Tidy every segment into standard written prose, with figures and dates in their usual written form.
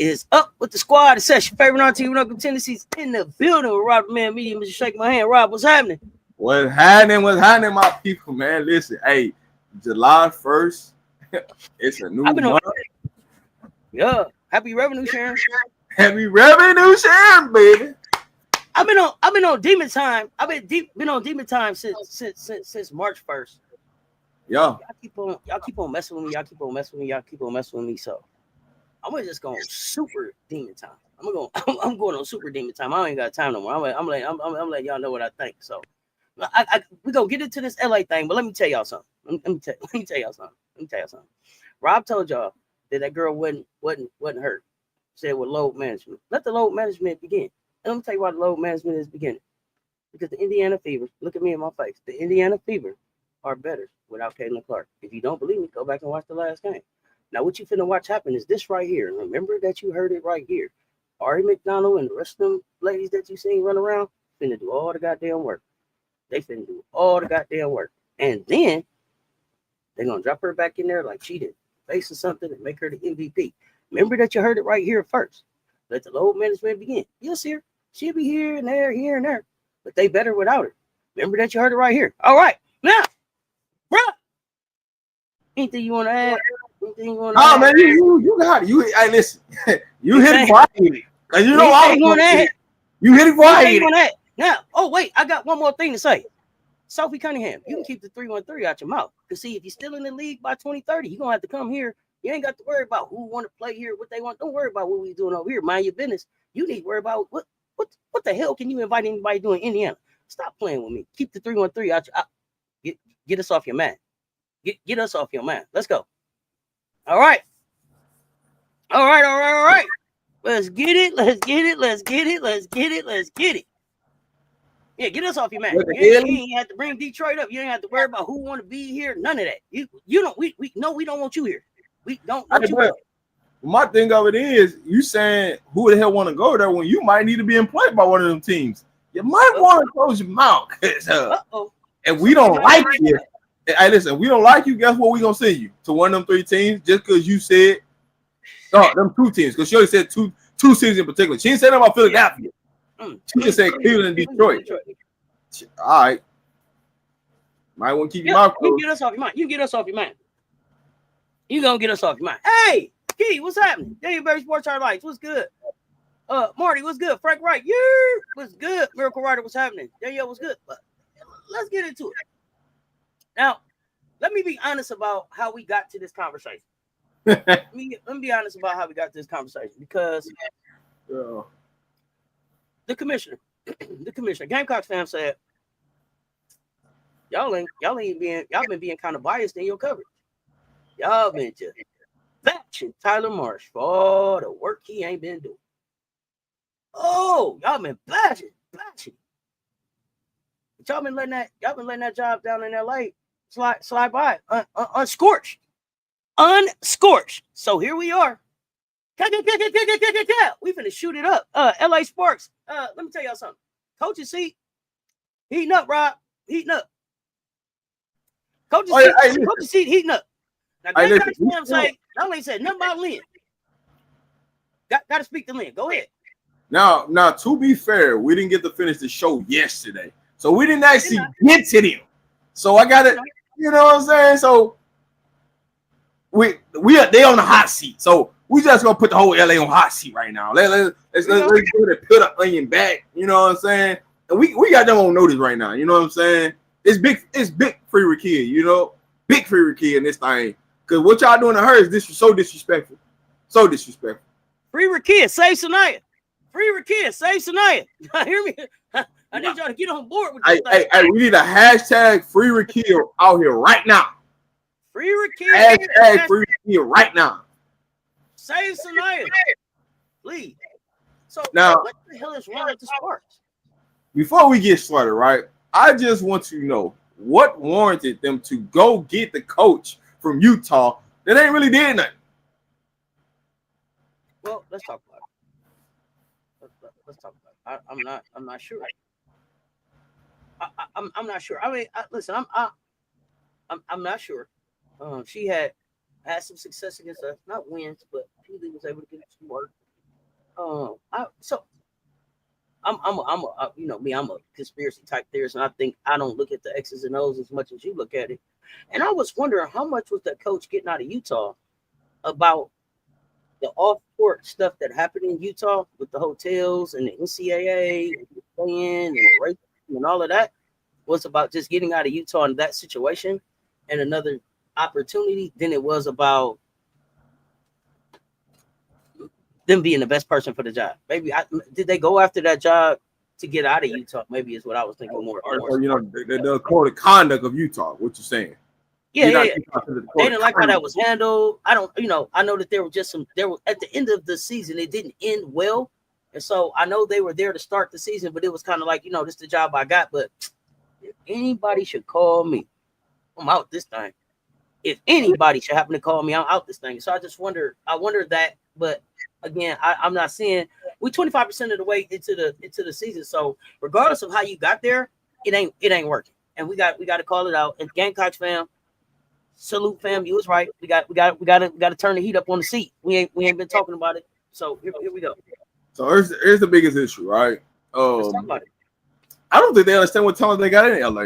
is up with the squad? It's your favorite on team, Uncle Tennessee's in the building with RobDaMan Media. Mr. Shake my hand. Rob, what's happening? What's happening, my people, man? Listen, hey, July 1st, it's a new month. Yeah, happy revenue sharing. Happy revenue sharing, baby. I've been on demon time. I've been on demon time since March 1st. Yeah. Y'all keep on messing with me. Y'all keep on messing with me. So I'm just going super demon time. I'm going on super demon time. I ain't got time no more. I'm letting y'all know what I think. So we gonna get into this LA thing, but let me tell y'all something. Let me tell y'all something. Rob told y'all that girl wasn't hurt. Said with load management. Let the load management begin. And let me tell you why the load management is beginning. Because the Indiana Fever, look at me in my face. The Indiana Fever are better without Caitlin Clark. If you don't believe me, go back and watch the last game. Now, what you finna watch happen is this right here. And remember that you heard it right here. Ari McDonald and the rest of them ladies that you seen run around finna do all the goddamn work. They finna do all the goddamn work. And then they're gonna drop her back in there like she did. Face or something and make her the MVP. Remember that you heard it right here first. Let the load management begin. You'll see her. She'll be here and there. But they better without her. Remember that you heard it right here. All right. Now, bro. Anything you want to add? Oh, man, you got it. Hey, listen. You hit it before I hit it. And you know you hit it before I hit it. Now, oh, wait. I got one more thing to say. Sophie Cunningham, you can keep the 313 out your mouth. Because, see, if you're still in the league by 2030, you're going to have to come here. You ain't got to worry about who want to play here, what they want. Don't worry about what we doing over here. Mind your business. You need to worry about what the hell can you invite anybody doing in Indiana? Stop playing with me. Keep the 313 out. Get us off your mind. Get us off your mind. Let's go. All right. Let's get it. Yeah, get us off your mind. You ain't have to bring Detroit up. You ain't have to worry about who want to be here. None of that. You don't. We don't want you here. We don't want you here. My thing of it is, you saying who the hell want to go there when you might need to be employed by one of them teams. You might want to close your mouth. And we don't like you. Hey, listen, we don't like you. Guess what? We gonna send you to one of them 3 teams just because you said them 2 teams. Because she already said two teams in particular. She didn't say nothing about Philadelphia. She just said Cleveland and Detroit. All right. Might want to keep your mouth closed. You can get us off your mind. You gonna get us off your mind. Hey, Key, what's happening? Berry Sports Highlights, what's good? Marty, what's good? Frank Wright, what's good? Miracle Rider, what's happening? Danielle, what's good? But let's get into it. Now, let me be honest about how we got to this conversation. Let me be honest about how we got to this conversation because the commissioner, Gamecocks fan said, y'all been being kind of biased in your coverage. Y'all been just bashing Tyler Marsh for all the work he ain't been doing. Oh, y'all been bashing. But y'all been letting that job down in LA slide by unscorched. So here we are. We finna shoot it up. LA Sparks. Let me tell y'all something. Coach's seat heating up, Rob. Heating up. Coach's seat heating up. Now, y'all ain't said nothing about Lynne. Got to speak to Lynne. Go ahead. Now, to be fair, we didn't get to finish the show yesterday, so we didn't actually get to them. So I got it. You know what I'm saying? So they on the hot seat. So we just gonna put the whole LA on hot seat right now. Let's put an onion back. You know what I'm saying? And we got them on notice right now. You know what I'm saying? It's big free Rickea. You know, big free Rickea in this thing. Because what y'all doing to her is so disrespectful. So disrespectful. Free Rickea, save Sania. Hear me? I need y'all to get on board with this. Hey, we need a hashtag free Rickea out here right now. Free Rickea. Hashtag free Rickea right now. Save Sania. Please. So now, what the hell is wrong with the Sparks? Before we get started, right? I just want to know what warranted them to go get the coach from Utah that ain't really did nothing. Well, let's talk about it. Let's talk about it. I'm not sure. I'm not sure. I mean, listen, I'm not sure. She had some success against us, not wins, but she was able to get some work. You know me, I'm a conspiracy type theorist, and I think I don't look at the X's and O's as much as you look at it. And I was wondering how much was that coach getting out of Utah about the off-court stuff that happened in Utah with the hotels and the NCAA and the playing and the racism and all of that was about just getting out of Utah in that situation and another opportunity than it was about them being the best person for the job. Maybe did they go after that job to get out of Utah? Maybe is what I was thinking more. Or you know, the code of conduct of Utah. What you're saying? Yeah. They didn't like how that was handled. I don't, you know, I know that there were at the end of the season, it didn't end well. And so I know they were there to start the season, but it was kind of like, you know, this is the job I got. But if anybody should call me, I'm out this thing. If anybody should happen to call me, I'm out this thing. So I wonder that, but again, I'm not seeing we're 25% of the way into the season. So regardless of how you got there, it ain't working. And we got to call it out. And Gamecocks fam, salute fam, you was right. We got to turn the heat up on the seat. We ain't been talking about it. So here we go. So here's the biggest issue, right? Let's talk about it. I don't think they understand what talent they got in LA.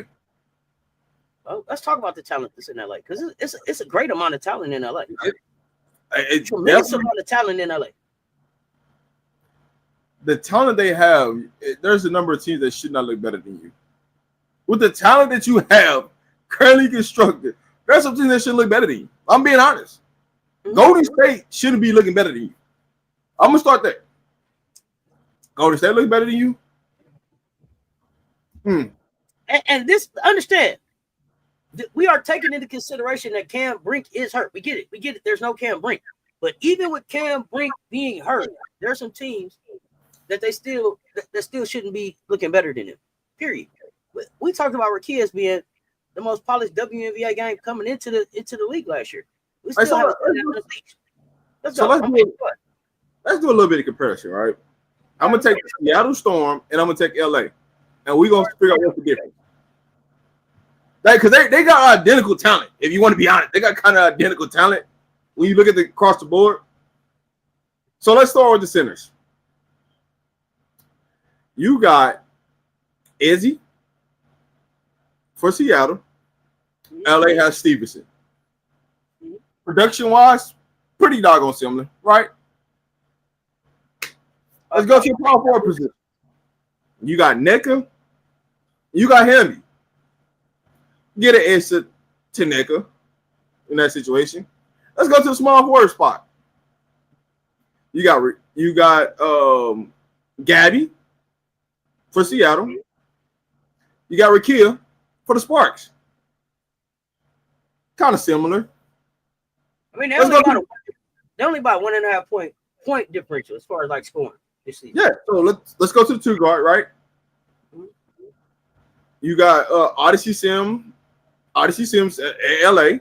Well, let's talk about the talent that's in LA because it's a great amount of talent in LA. It's tremendous amount of talent in LA. The talent they have, there's a number of teams that should not look better than you. With the talent that you have currently constructed, there's some teams that should look better than you. I'm being honest. Mm-hmm. Golden State shouldn't be looking better than you. I'm gonna start there. Golden State look better than you. And this, understand, we are taking into consideration that Cam Brink is hurt. We get it. There's no Cam Brink. But even with Cam Brink being hurt, there are some teams that they still shouldn't be looking better than him. Period. We talked about Rickea as being the most polished WNBA game coming into the league last year. We still haven't seen that in the league. Let's do a little bit of comparison, right? I'm gonna take the Seattle Storm and I'm gonna take LA, and we're gonna figure out what's the difference. Because they got identical talent. If you want to be honest, they got kind of identical talent when you look at across the board. So let's start with the centers. You got Izzy for Seattle. LA has Stevenson. Production-wise, pretty doggone similar, right? Let's go to the power forward position. You got Nneka. You got Hamby. Get an answer to Nneka in that situation. Let's go to the small forward spot. You got Gabby for Seattle. You got Rickea for the Sparks. Kind of similar. I mean, they're only about 1.5 point differential as far as like scoring this season. Yeah, so let's go to the two guard, right? You got Odyssey Sims at LA.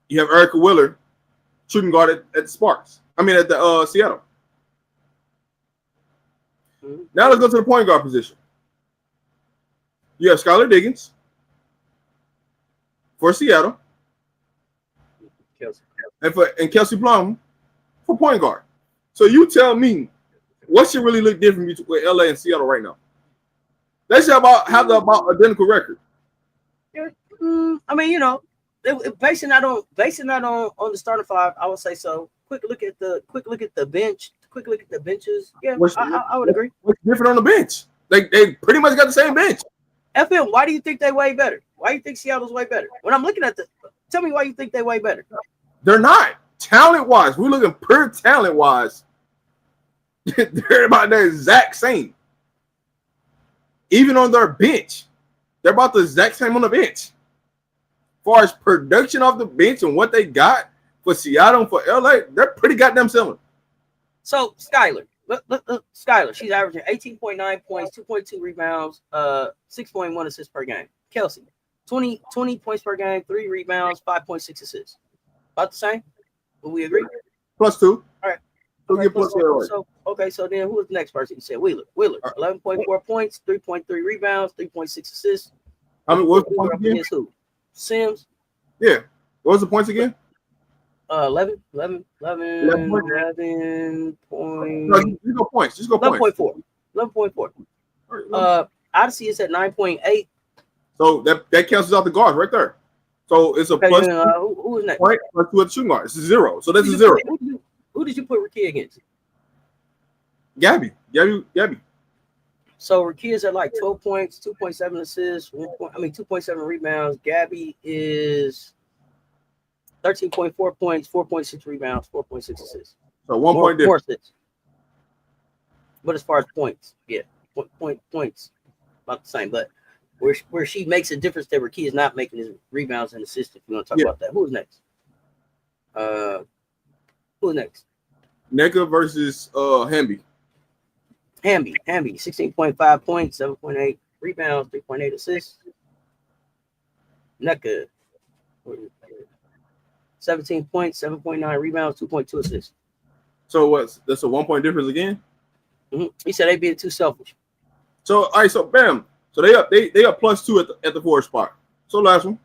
You have Erica Willard, shooting guard at the Sparks. I mean, at the Seattle. Now let's go to the point guard position. You have Skylar Diggins for Seattle, and Kelsey Plum for point guard. So you tell me, what should really look different between LA and Seattle right now? They should have about identical record. I mean, you know, basing that on the starting five, I would say so. Quick look at the bench. Quick look at the benches. Yeah, I would agree. What's different on the bench? They pretty much got the same bench. FM, why do you think they way better? Why do you think Seattle's way better? When I'm looking at tell me why you think they way better. They're not. Talent-wise, we're looking per talent-wise. They're about the exact same. Even on their bench, they're about the exact same on the bench. As far as production off the bench and what they got for Seattle and for LA, they're pretty goddamn similar. So Skylar, she's averaging 18.9 points, 2.2 rebounds, 6.1 assists per game. Kelsey, 20 points per game, 3 rebounds, 5.6 assists. About the same? Will we agree? +2. All right. So then who was the next person? You said Wheeler. 11.4 points, 3.3 rebounds, 3.6 assists. I mean, what's the points again? Who? Sims. Yeah. What was the points again? 11 point. No, just go points. Just go points. 11.4. Odyssey is at 9.8. So that cancels out the guards right there. So it's a Okay, plus who is next? point plus 2 at the shooting guard. It's a 0. So that's a 0. Who did you put Rickea against? Gabby. So Rickea's at like 12 points, 2.7 assists, 2.7 rebounds. Gabby is 13.4 points, 4.6 rebounds, 4.6 assists. So 1 point difference. More assists. But as far as points, yeah, points about the same. But where she makes a difference that Rickea is not making his rebounds and assists. If you want to talk about that, who's next? Who's next? Neka versus Hamby. Hamby, 16.5 points, 7.8 rebounds, 3.8 assists. Neka, 17 points, 7.9 rebounds, 2.2 assists. So that's a 1 point difference again? Mm-hmm. He said they being too selfish. So all right, so bam. So they up plus 2 at the 4 spot. So last one.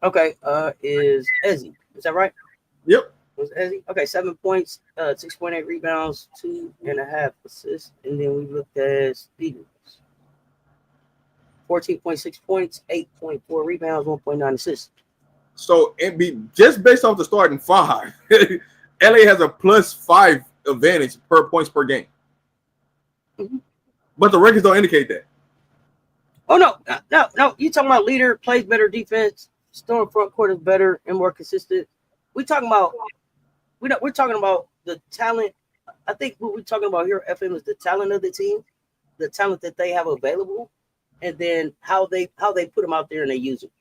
Okay, is Ezzy. Is that right? Yep. Was Ezzy? Okay, 7 points, 6.8 rebounds, 2.5 assists. And then we looked at Stevens. 14.6 points, 8.4 rebounds, 1.9 assists. So it be just based off the starting 5. LA has a plus 5 advantage per points per game. Mm-hmm. But the records don't indicate that. Oh no. You talking about leader, plays better defense, Storm front court is better and more consistent. We're talking about the talent. I think what we're talking about here at FM is the talent of the team, the talent that they have available, and then how they put them out there and they use it.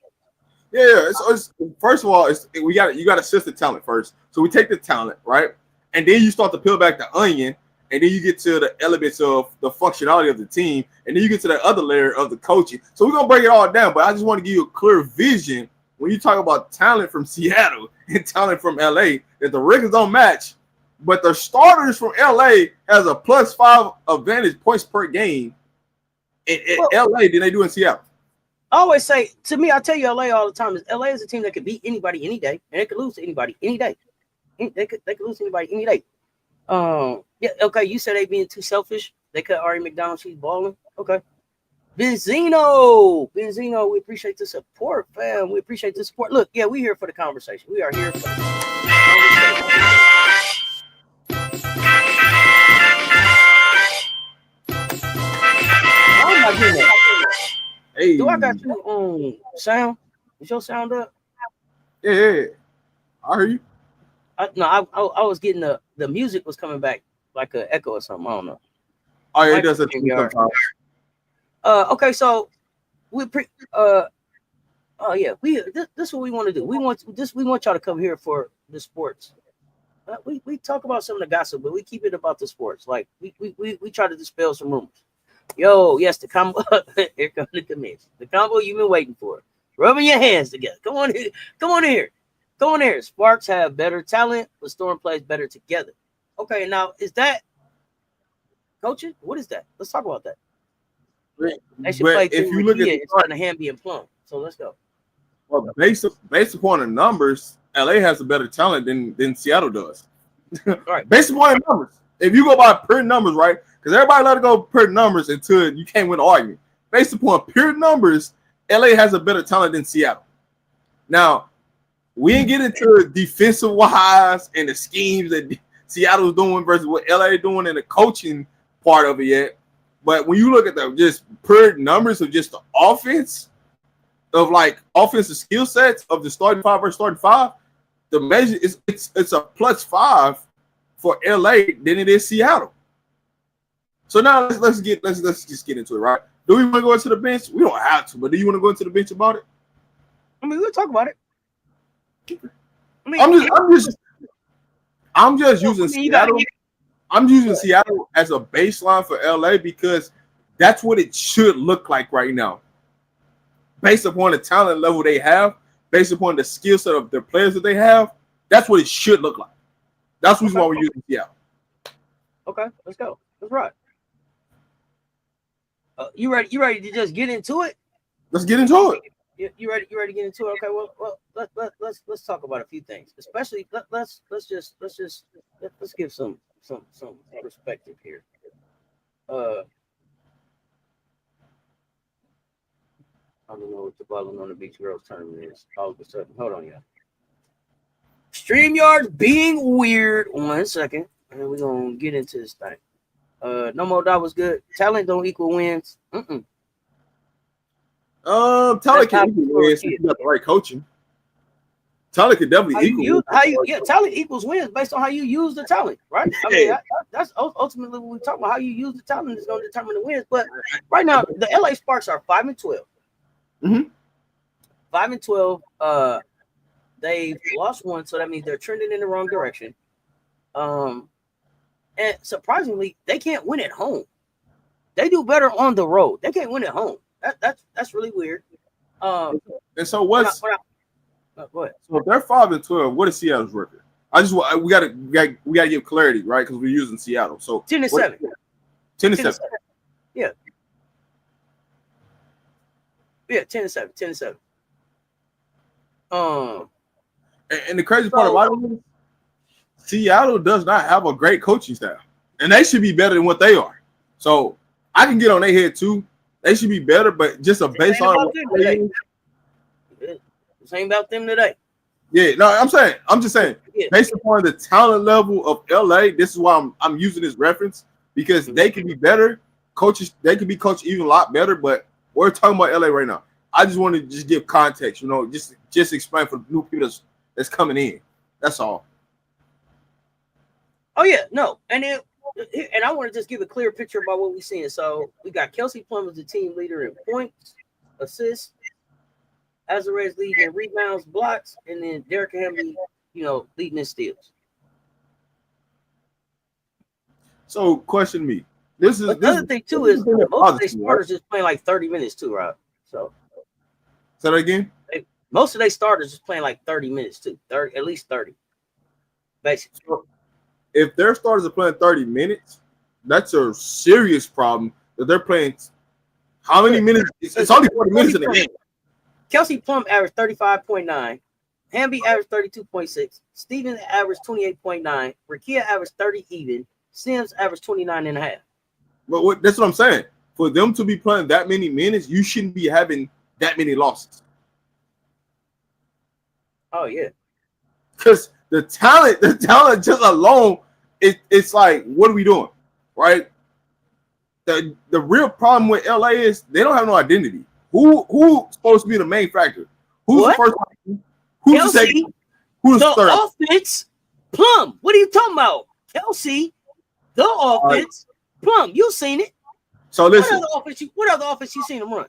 Yeah, it's first of all, you got to assess the talent first. So we take the talent, right? And then you start to peel back the onion, and then you get to the elements of the functionality of the team, and then you get to the other layer of the coaching. So we're going to break it all down, but I just want to give you a clear vision when you talk about talent from Seattle and talent from LA, that the records don't match, but the starters from LA has a plus 5 advantage points per game in LA than they do in Seattle. I always say, to me, I tell you LA all the time, is LA is a team that could beat anybody any day, and they could lose to anybody any day. They could lose to anybody any day. Yeah, okay, you said they being too selfish. They cut Ari McDonald, she's balling. Okay. Benzino, we appreciate the support, fam. We appreciate the support. Look, yeah, we're here for the conversation. We are here for the conversation. Oh my goodness. Hey. Do I got you on sound? Is your sound up? Yeah. I hear you. I was getting the music was coming back like an echo or something. I don't know. Oh, yeah, it does. Okay, so we this is what we want to do. We want y'all to come here for the sports. We talk about some of the gossip, but we keep it about the sports. Like we try to dispel some rumors. Yo, yes, the combo. Here comes the convention. The combo you've been waiting for. Rubbing your hands together. Come on here. Sparks have better talent, but Storm plays better together. Okay, now is that coaching? What is that? Let's talk about that. They should play if you look at the Hamby and Plum. So let's go. Well, based upon the numbers, LA has a better talent than Seattle does. Right. Based upon the numbers. If you go by pure numbers, right? Because everybody let it go pure numbers until you can't win an argument. Based upon pure numbers, LA has a better talent than Seattle. Now, we ain't get into defensive wise and the schemes that Seattle's doing versus what LA doing in the coaching part of it yet. But when you look at the just pure numbers of just the offense, of like offensive skill sets of the starting 5 versus starting 5, the measure is it's a plus 5 for LA than it is Seattle. So now let's just get into it, right? Do we want to go into the bench? We don't have to, but do you want to go into the bench about it? I mean, we'll talk about it. I'm just using Seattle. I'm using Seattle as a baseline for LA because that's what it should look like right now. Based upon the talent level they have, based upon the skill set of their players that they have, that's what it should look like. That's why we're using Seattle. Okay, let's go. Let's rock. You ready? You ready to just get into it? Let's get into it. You ready? You ready to get into it? Okay. Well, let's talk about a few things. Especially let's give some perspective here. I don't know what the Balling on the Beach Girls tournament is. All of a sudden, hold on, y'all. StreamYard being weird. 1 second, and we're gonna get into this thing. No more. That was good. Talent don't equal wins. Talent can equal wins if you got the right coaching. Talent can definitely equal. Talent equals wins based on how you use the talent, right? I mean, that's ultimately what we talk about. How you use the talent is going to determine the wins. But right now, the LA Sparks are 5-12. 5-12. They've lost one, so that means they're trending in the wrong direction. And surprisingly, they can't win at home. They do better on the road. They can't win at home. That's really weird. And so what's go ahead. So if they're 5-12, what is Seattle's record? We gotta give clarity, right? Because we're using Seattle. So 10-7. 10-7. Yeah. Yeah, 10-7. 10-7. And the crazy part about it is Seattle does not have a great coaching staff, and they should be better than what they are. So I can get on their head too. They should be better, but just a baseline. This ain't about them today. Yeah, no, I'm just saying, based upon the talent level of LA, this is why I'm using this reference, because they can be better coaches. They can be coached even a lot better, but we're talking about LA right now. I just want to just give context, just explain for the new people that's coming in. That's all. Oh yeah, no, and I want to just give a clear picture about what we're seeing. So we got Kelsey Plum as the team leader in points, assists, Azarez leading in rebounds, blocks, and then Derek Hamby, leading in steals. So, question me. The other thing too is most of their starters is playing like 30 minutes too, Rob. So say that again. Most of their starters is playing like 30 minutes too, at least 30. Basically. So if their starters are playing 30 minutes, that's a serious problem. That they're playing how many minutes? It's only 40 minutes in the game. Kelsey Plum averaged 35.9. Hamby averaged 32.6. Stevens averaged 28.9. Rickea averaged 30 even. Sims averaged 29.5. But that's what I'm saying. For them to be playing that many minutes, you shouldn't be having that many losses. Oh yeah. Because the talent just alone, it's like, what are we doing? Right? The real problem with LA is they don't have no identity. Who's supposed to be the main factor? Who's the first one? Who's Kelsey, the second? Who's the third? Offense, Plum. What are you talking about? Kelsey, the offense, Plum. You seen it. So listen. What other offense you seen him run?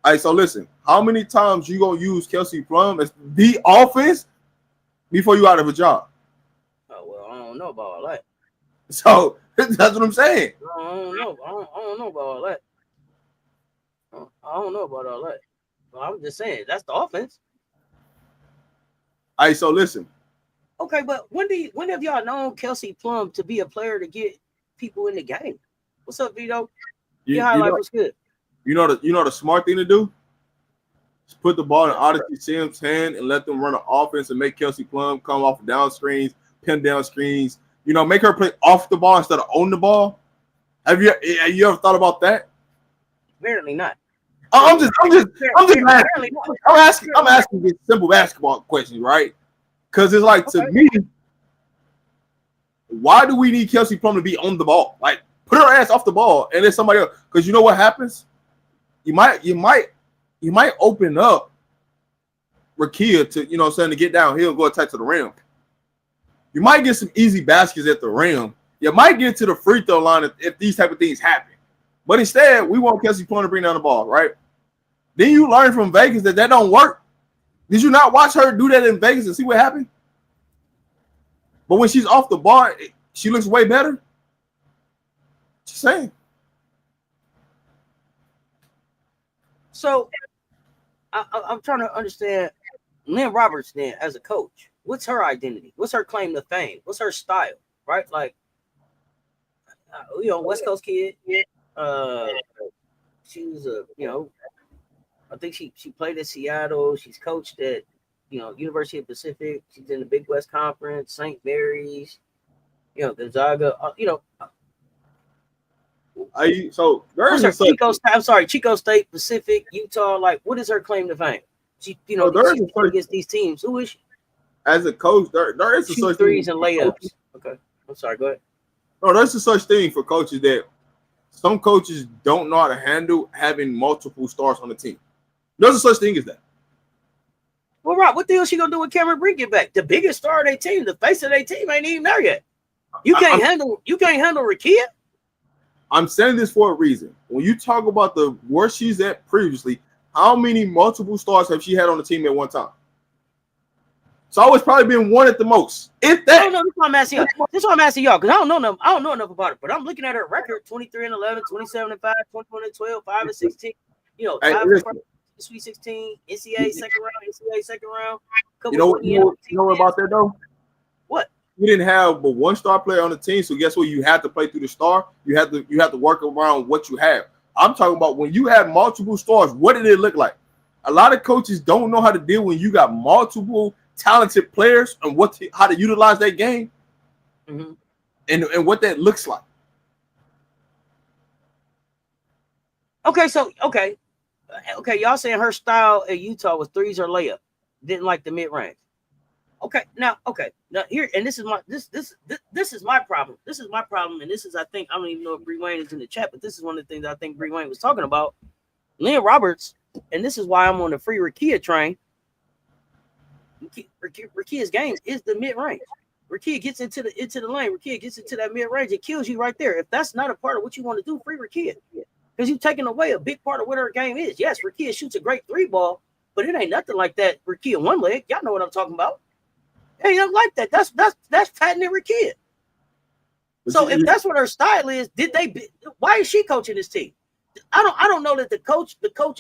All right, so listen. How many times you gonna use Kelsey Plum as the offense before you out of a job? Oh well, I don't know about all that. So that's what I'm saying. I don't know about all that. I don't know about all that. But I'm just saying that's the offense. All right, so listen. Okay, but when have y'all known Kelsey Plum to be a player to get people in the game? What's up, Vito? Your highlight was good. You know the smart thing to do? Just put the ball in Odyssey Sims' hand and let them run an offense and make Kelsey Plum come off down screens, pin down screens. Make her play off the ball instead of on the ball. Have you ever thought about that? Apparently not. I'm just asking. I'm asking these simple basketball questions, right? Because it's like, to me, why do we need Kelsey Plum to be on the ball? Like, put her ass off the ball and then somebody else. Because you know what happens? You might open up Rickea to, to get downhill and go attack to the rim. You might get some easy baskets at the rim. You might get to the free throw line if these type of things happen. But instead, we want Kelsey Plum to bring down the ball, right? Then you learn from Vegas that don't work. Did you not watch her do that in Vegas and see what happened? But when she's off the ball, she looks way better. Just saying. So I'm trying to understand Lynne Roberts then as a coach. What's her identity? What's her claim to fame? What's her style? Right? Like, West Coast kid. She was a, I think she played at Seattle. She's coached at, University of Pacific. She's in the Big West Conference, St. Mary's, Gonzaga. Chico State, Pacific, Utah. Like, what is her claim to fame? She, she's against these teams. Who is she? As a coach, there is a such threes and layups. Okay, I'm sorry. Go ahead. No, there's a such thing for coaches that some coaches don't know how to handle having multiple stars on the team. There's a such thing as that. Well, Rob, what the hell is she gonna do when Cameron Brink get back? The biggest star of their team, the face of their team, ain't even there yet. You can't handle Rickea. I'm saying this for a reason. When you talk about where she's at previously, how many multiple stars have she had on the team at one time? It's always probably been one at the most. If that. I don't know. This is what I'm asking y'all. Because I don't know enough about it. But I'm looking at her record: 23-11, 27-5, 21-12, 5-16. 5 Sweet 16, NCAA second round. You know about that though? What? You didn't have but one star player on the team, so guess what? You had to play through the star. You have to work around what you have. I'm talking about when you have multiple stars. What did it look like? A lot of coaches don't know how to deal when you got multiple talented players and how to utilize that game, and what that looks like. Okay, y'all saying her style at Utah was threes or layup, didn't like the mid range. Now here, and this is my problem. This is my problem, and this is, I think, I don't even know if Bree Wayne is in the chat, but this is one of the things I think Bree Wayne was talking about. Lynne Roberts, and this is why I'm on the free Rickea train. Rickea's game is the mid range. Rickea gets into the lane. Rickea gets into that mid range. It kills you right there. If that's not a part of what you want to do, free Rickea, because you're taking away a big part of what her game is. Yes, Rickea shoots a great three ball, but it ain't nothing like that. Rickea one leg. Y'all know what I'm talking about. It ain't nothing like that. That's patented Rickea. So if that's what her style is, why is she coaching this team? I don't know that the coach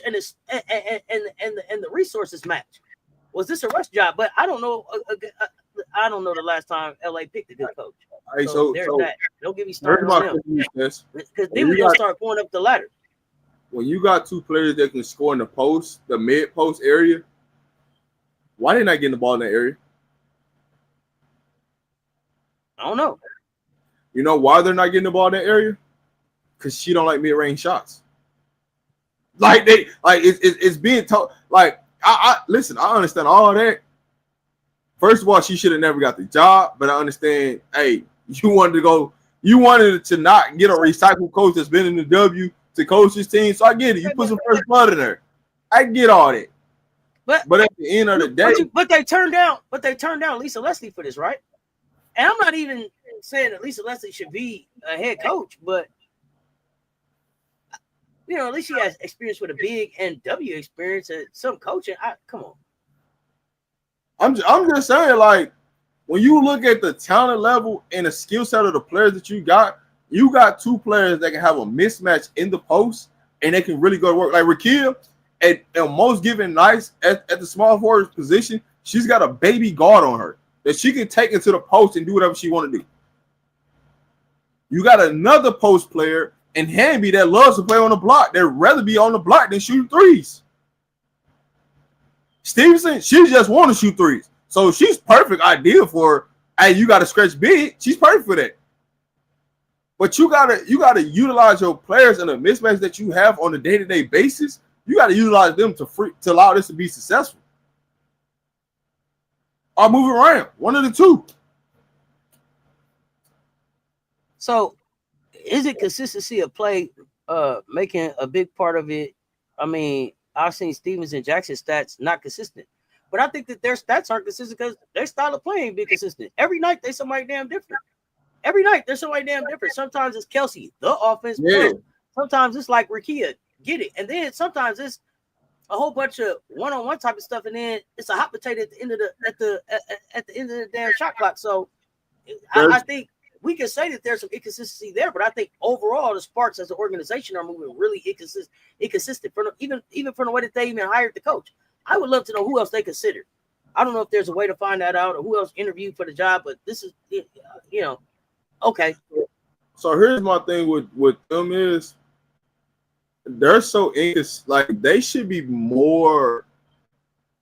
and the resources match. Was this a rush job? But I don't know. I don't know the last time LA picked a good coach. All right, so there's that. Don't get me started on them. Because then we're gonna start going up the ladder. When you got two players that can score in the mid post area, why they not getting the ball in that area? I don't know. You know why they're not getting the ball in that area? Because she don't like mid range shots. It's being told. Like, I listen. I understand all that. First of all, she should have never got the job, but I understand. Hey, you wanted to not get a recycled coach that's been in the W to coach this team. So I get it. You put some first blood in there. I get all that. But at the end of the day, but they turned down Lisa Leslie for this, right? And I'm not even saying that Lisa Leslie should be a head coach, but at least she has experience with a big and W experience and some coaching. Come on. I'm just saying, like, when you look at the talent level and the skill set of the players that you got two players that can have a mismatch in the post and they can really go to work. Like Rickea, at most given nights at the small forward position, she's got a baby guard on her that she can take into the post and do whatever she want to do. You got another post player in Hamby that loves to play on the block. They'd rather be on the block than shoot threes. Stevenson, she just want to shoot threes. So she's perfect idea for, hey, you got to stretch big. She's perfect for that. But you gotta utilize your players in a mismatch that you have on a day-to-day basis. You got to utilize them to allow this to be successful. Or move around. One of the two. So is it consistency of play making a big part of it? I mean, I've seen Stevens and Jackson stats not consistent. But I think that their stats aren't consistent because their style of playing be consistent. Every night they somebody damn different. Sometimes it's Kelsey, the offense. Yeah. Sometimes it's like Rickea, get it. And then sometimes it's a whole bunch of one-on-one type of stuff, and then it's a hot potato at the end of the damn shot clock. So I think we can say that there's some inconsistency there, but I think overall the Sparks as an organization are moving really inconsistent. Even from the way that they even hired the coach. I would love to know who else they considered. I don't know if there's a way to find that out or who else interviewed for the job, but this is, okay. So here's my thing with them is they're so like they should be more.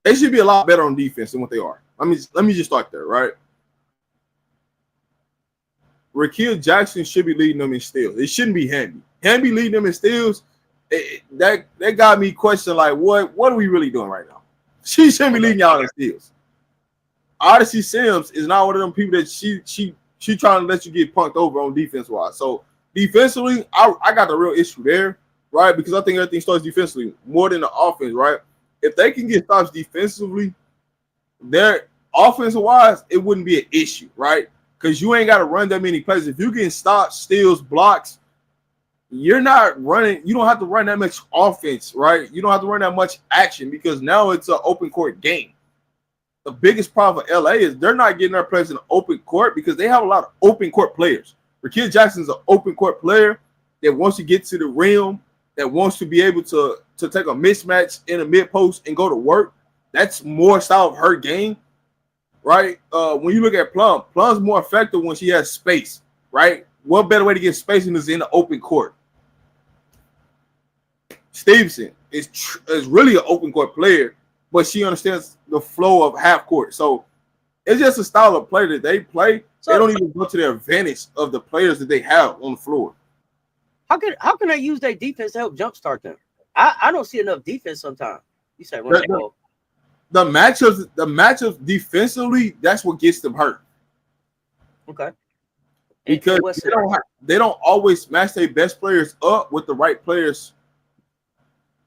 They should be a lot better on defense than what they are. Let me just start there, right? Rickea Jackson should be leading them in steals. It shouldn't be Hamby. Hamby leading them in steals. That got me questioning, like, what are we really doing right now? She shouldn't be leading y'all in steals. Odyssey Sims is not one of them people that she trying to let you get punked over on defense wise. So defensively, I got the real issue there, right? Because I think everything starts defensively more than the offense, right? If they can get stops defensively, their offensive wise, it wouldn't be an issue, right? Because you ain't got to run that many plays. If you get stops, steals, blocks, you're not running. You don't have to run that much offense, right? You don't have to run that much action because now it's an open court game. The biggest problem for LA is they're not getting their players in the open court because they have a lot of open court players. Rickea Jackson is an open court player that wants to get to the rim, that wants to be able to take a mismatch in a mid post and go to work. That's more style of her game, right? When you look at Plum's more effective when she has space, right? What better way to get spacing is in the open court? Stevenson is really an open court player, but she understands the flow of half court. So it's just a style of play that they play. So they don't even go to the advantage of the players that they have on the floor. How can they use their defense to help jumpstart them? I don't see enough defense sometimes. You say the matchups defensively, that's what gets them hurt. Okay. Because they don't always match their best players up with the right players.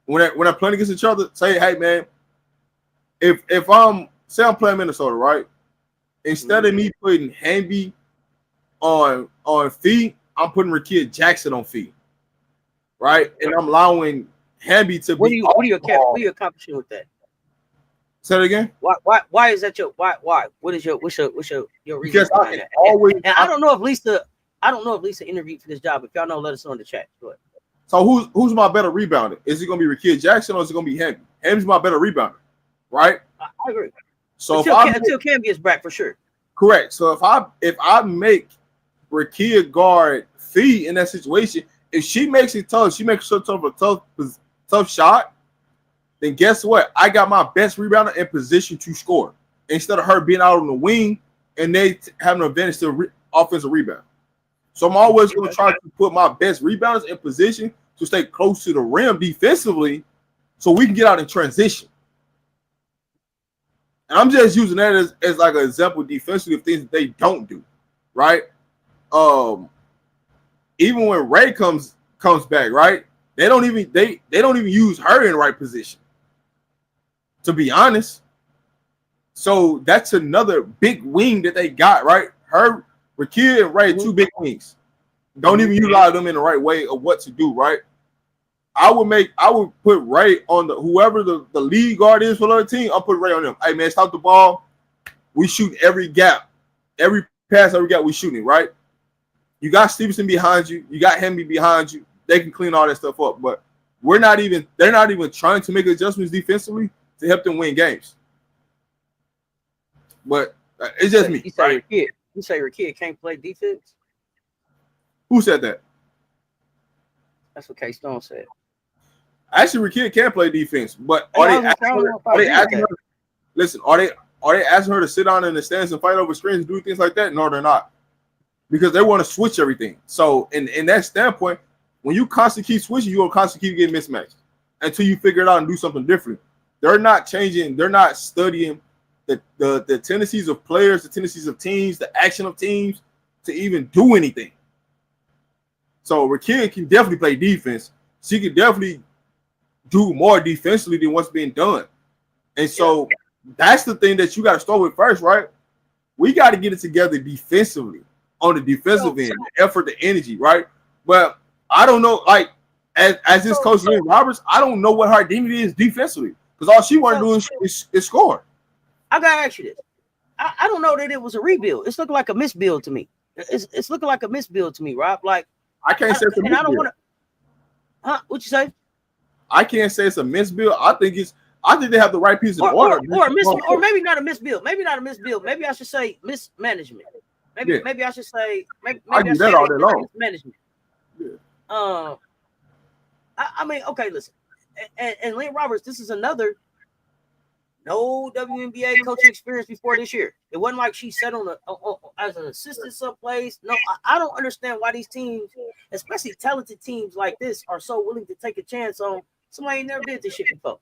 When I'm playing against each other, say, hey man, if I'm playing Minnesota, right? Instead of me putting Hamby on feet, I'm putting Rickea Jackson on feet, right? And I'm allowing Hamby to what are you accomplishing with that? Say it again. Why is that your why? What's your reason? Because I don't know if Lisa interviewed for this job. If y'all know, let us know in the chat. Go ahead. So who's my better rebounder? Is it gonna be Rickea Jackson or is it gonna be Hamby? Hamby's my better rebounder, right? I agree. So until Cam gets back for sure. Correct. So if I make Rickea guard Fee in that situation, if she makes it tough, she makes it tough a tough shot, then guess what? I got my best rebounder in position to score instead of her being out on the wing and they having an advantage to offensive rebound. So I'm always going to try to put my best rebounders in position to stay close to the rim defensively so we can get out in transition. And I'm just using that as like an example defensively of things that they don't do, right? Even when Ray comes back, right? They don't even use her in the right position, to be honest. So that's another big wing that they got, right? Her, Rickea, and Ray, two big wings. Don't even utilize them in the right way of what to do, right? I would put Ray on whoever the lead guard is for the other team. I'll put Ray on them. Hey man, stop the ball. We shoot every gap, every pass, every gap we shooting, right? You got Stevenson behind you, you got Hamby behind you. They can clean all that stuff up, but they're not even trying to make adjustments defensively to help them win games. But it's just me. You say Rickea can't play defense? Who said that? That's what K Stone said. Actually, Rickea can play defense, but are they asking her? Listen, are they asking her to sit down in the stands and fight over screens and do things like that? No, they're not, because they want to switch everything. So, in that standpoint, when you constantly keep switching, you're gonna constantly keep getting mismatched until you figure it out and do something different. They're not changing. They're not studying the tendencies of players, the tendencies of teams, the action of teams to even do anything. So Rickea can definitely play defense. She can definitely do more defensively than what's being done. And so that's the thing that you got to start with first, right? We got to get it together defensively on the defensive end, the effort, the energy, right? But I don't know, like as this coach Lynne Roberts, I don't know what her identity is defensively because all she want to do is score. I gotta ask you this. I don't know that it was a rebuild. It's looking like a misbuild to me. It's looking like a misbuild to me, Rob. Like I can't say it's a misbuild. I don't want to. Huh? What you say? I can't say it's a misbuild. I think they have the right piece of order. Or maybe not a misbuild. Maybe not a misbuild. Maybe I should say mismanagement. Maybe I should say maybe I do that all day long. Mismanagement. Yeah. I mean, okay, listen, and Lynne Roberts, this is another no WNBA coaching experience before this year. It wasn't like she sat on as an assistant someplace. No, I don't understand why these teams, especially talented teams like this, are so willing to take a chance on somebody who never did this shit before.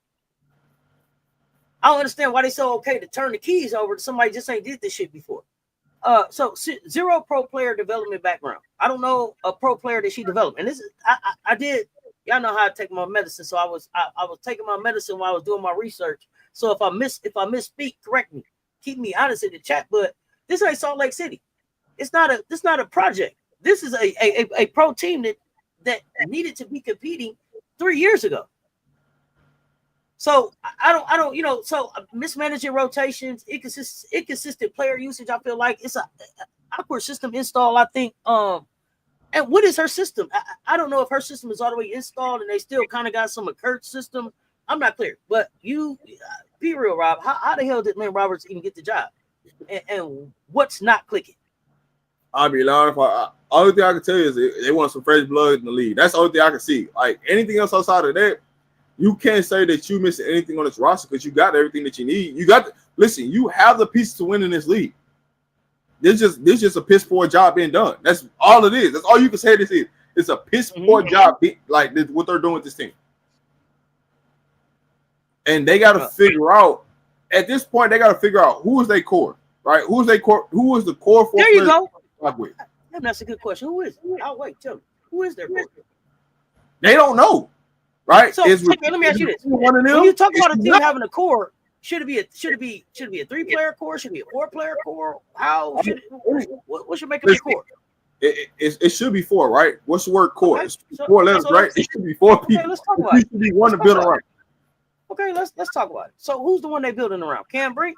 I don't understand why they so okay to turn the keys over to somebody just ain't did this shit before. So zero pro player development background. I don't know a pro player that she developed, and this is I did. Y'all know how I take my medicine, so I was taking my medicine while I was doing my research. So if I misspeak, correct me, keep me honest in the chat. But this ain't Salt Lake City. It's not a project. This is a pro team that needed to be competing 3 years ago. So I don't, so mismanaging rotations, inconsistent player usage. I feel like it's a awkward system install. I think. And what is her system? I don't know if her system is all the way installed and they still kind of got some of Kurt's system. I'm not clear. But you be real, Rob. How the hell did Lynne Roberts even get the job? And what's not clicking? I'll be lying. Only thing I can tell you is they want some fresh blood in the league. That's the only thing I can see. Like anything else outside of that, you can't say that you missing anything on this roster because you got everything that you need. Listen, you have the pieces to win in this league. This just a piss poor job being done. That's all it is. That's all you can say this is. It's a piss poor job like this, what they're doing with this team. And they got to figure out, at this point, they got to figure out who is their core, right? Who is their core? Who is the core for? There you go. That's a good question. Who is it? I'll wait. Tell me. Who is their core? They don't know, right? So let me ask you this: when you talk about a team having a core, should it be a 3-player core? Should it be a 4-player core? How should it? What should make up the core? It should be 4, right? What's the word core? Okay, 4 letters, right? It should be 4 people. Okay, let's talk about it. Should be one to build around. Okay, let's talk about it. So who's the one they building around? Cam Brink?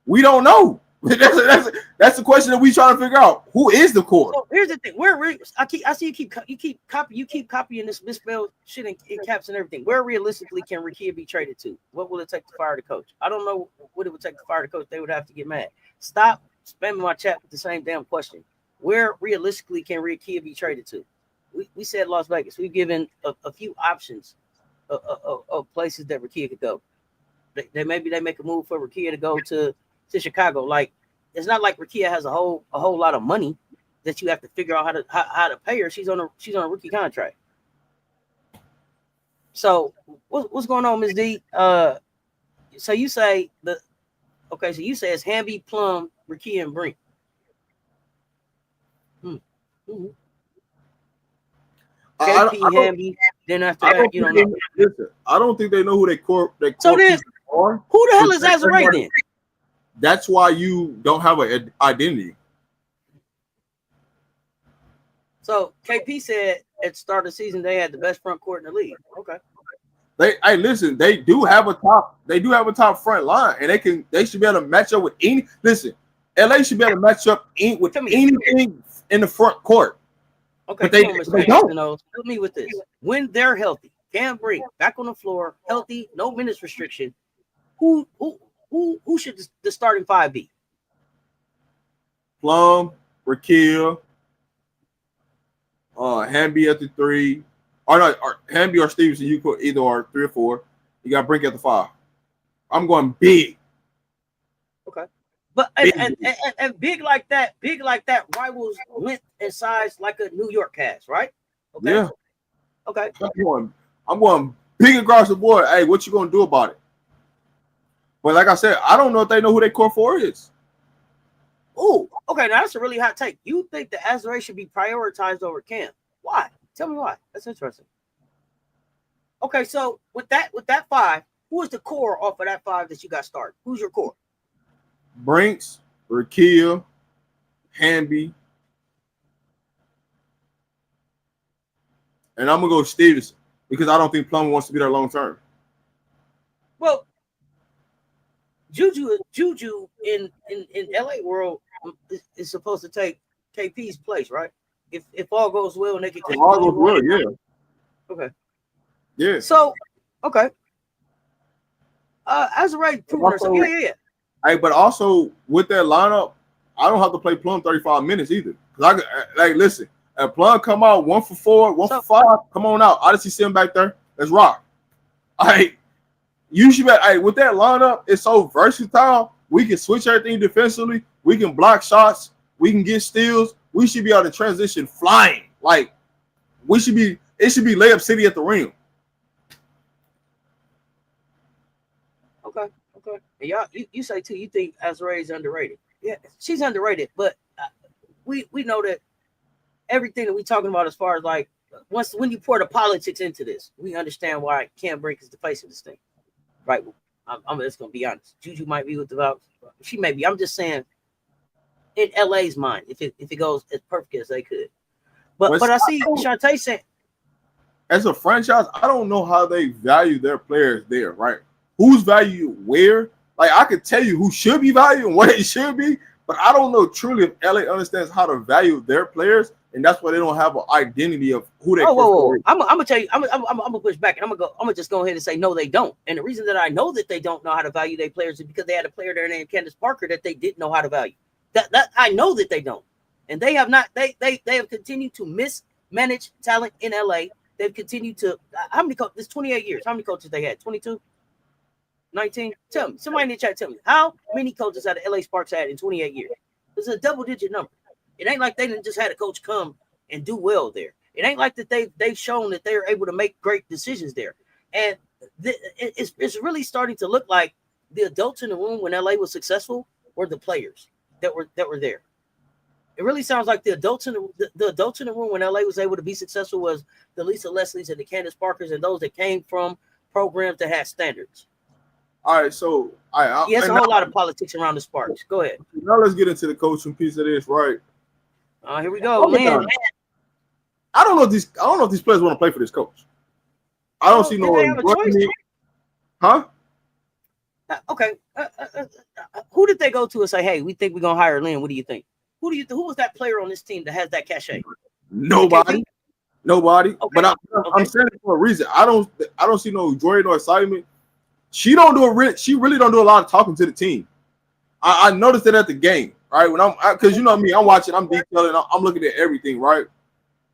We don't know. That's the question that we trying to figure out. Who is the core? So here's the thing. I see you keep copying this misspelled shit in caps and everything. Where realistically can Rickea be traded to? What will it take to fire the coach? I don't know what it would take to fire the coach. They would have to get mad. Stop spamming my chat with the same damn question. Where realistically can Rickea be traded to? We said Las Vegas. We've given a few options of places that Rickea could go. Maybe they make a move for Rickea to go to Chicago. Like, it's not like Rickea has a whole lot of money that you have to figure out how to pay her. She's on a rookie contract. So what's going on, Ms. D? So you say it's Hamby, Plum, Rickea, and Brink. Mm-hmm. KP, Hamby. Then after that, you don't know. Listen, I don't think they know who they core. So then, who the hell is Azure then? That's why you don't have an identity. So KP said at the start of the season they had the best front court in the league. Okay. Listen, they do have a top front line, and they should be able to match up with any. Listen, LA should be able to match up with anything in the front court. Okay, they don't. Help me with this. When they're healthy, Cam Brink back on the floor, healthy, no minutes restriction. Who should the starting 5 be? Plum, Rickea, Hamby at the 3, or not, or Hamby or Stevenson. You put either or 3 or 4. You got Brink at the 5. I'm going big. Okay, but and big like that, rivals length and size like a New York has, right? Okay. Yeah. Okay. I'm going big across the board. Hey, what you gonna do about it? But like I said, I don't know if they know who their core 4 is. Oh, okay. Now that's a really hot take. You think the Azure should be prioritized over Cam? Why? Tell me why. That's interesting. Okay, so with that 5, who is the core off of that 5 that you got started? Who's your core? Brinks, Rickea, Hamby, and I'm gonna go Stevenson because I don't think Plum wants to be there long term. Well, Juju in LA world is supposed to take KP's place, right? If all goes well and they can take all goes well, yeah. Okay. Yeah. So, okay. As a right proven herself. Yeah. Hey, but also with that lineup, I don't have to play Plum 35 minutes either. Cause listen, And Plum come out 1 for 4, 1 for 5. Come on out. Odyssey sitting back there. Let's rock. All right. You should be with that lineup. It's so versatile. We can switch everything defensively. We can block shots. We can get steals. We should be able to transition flying. Like it should be layup city at the rim. Okay. And y'all, you say too. You think Azrae is underrated? Yeah, she's underrated. But we know that everything that we talking about as far as like when you pour the politics into this, we understand why Cam Brink is the face of this thing, right? I'm just gonna be honest. Juju might be with the Valks. She may be. I'm just saying, in LA's mind, if it goes as perfect as they could. But I see Shantae saying, as a franchise, I don't know how they value their players there, right? Who's valued where? Like I could tell you who should be valued and what it should be, but I don't know truly if LA understands how to value their players, and that's why they don't have an identity of who they. Whoa. I'm gonna tell you. I'm gonna push back, and I'm gonna just go ahead and say no, they don't. And the reason that I know that they don't know how to value their players is because they had a player there named Candace Parker that they didn't know how to value. That I know that they don't, and they have not. They have continued to mismanage talent in LA. They've continued to. How many coaches? This 28 years. How many coaches they had? 22. 19? Tell me. Somebody in the chat tell me. How many coaches out of LA Sparks had in 28 years? It's a double-digit number. It ain't like they didn't just had a coach come and do well there. It ain't like that they've shown that they're able to make great decisions there. And it's really starting to look like the adults in the room when LA was successful were the players that were there. It really sounds like the adults in the room when LA was able to be successful was the Lisa Leslies and the Candace Parkers and those that came from programs that had standards. All right, so it's a whole lot of politics around the Sparks. Go ahead. Now let's get into the coaching piece of this, right? Here we go, Lynne. I don't know if these players want to play for this coach. I don't see no huh? Okay. Who did they go to and say, "Hey, we think we're gonna hire Lynne"? What do you think? Who was that player on this team that has that cachet? Nobody. Okay. But I'm saying it for a reason. I don't see no joy nor excitement. She really don't do a lot of talking to the team. I noticed it at the game, right? When because you know me, I'm watching, I'm detailing, I'm looking at everything, right?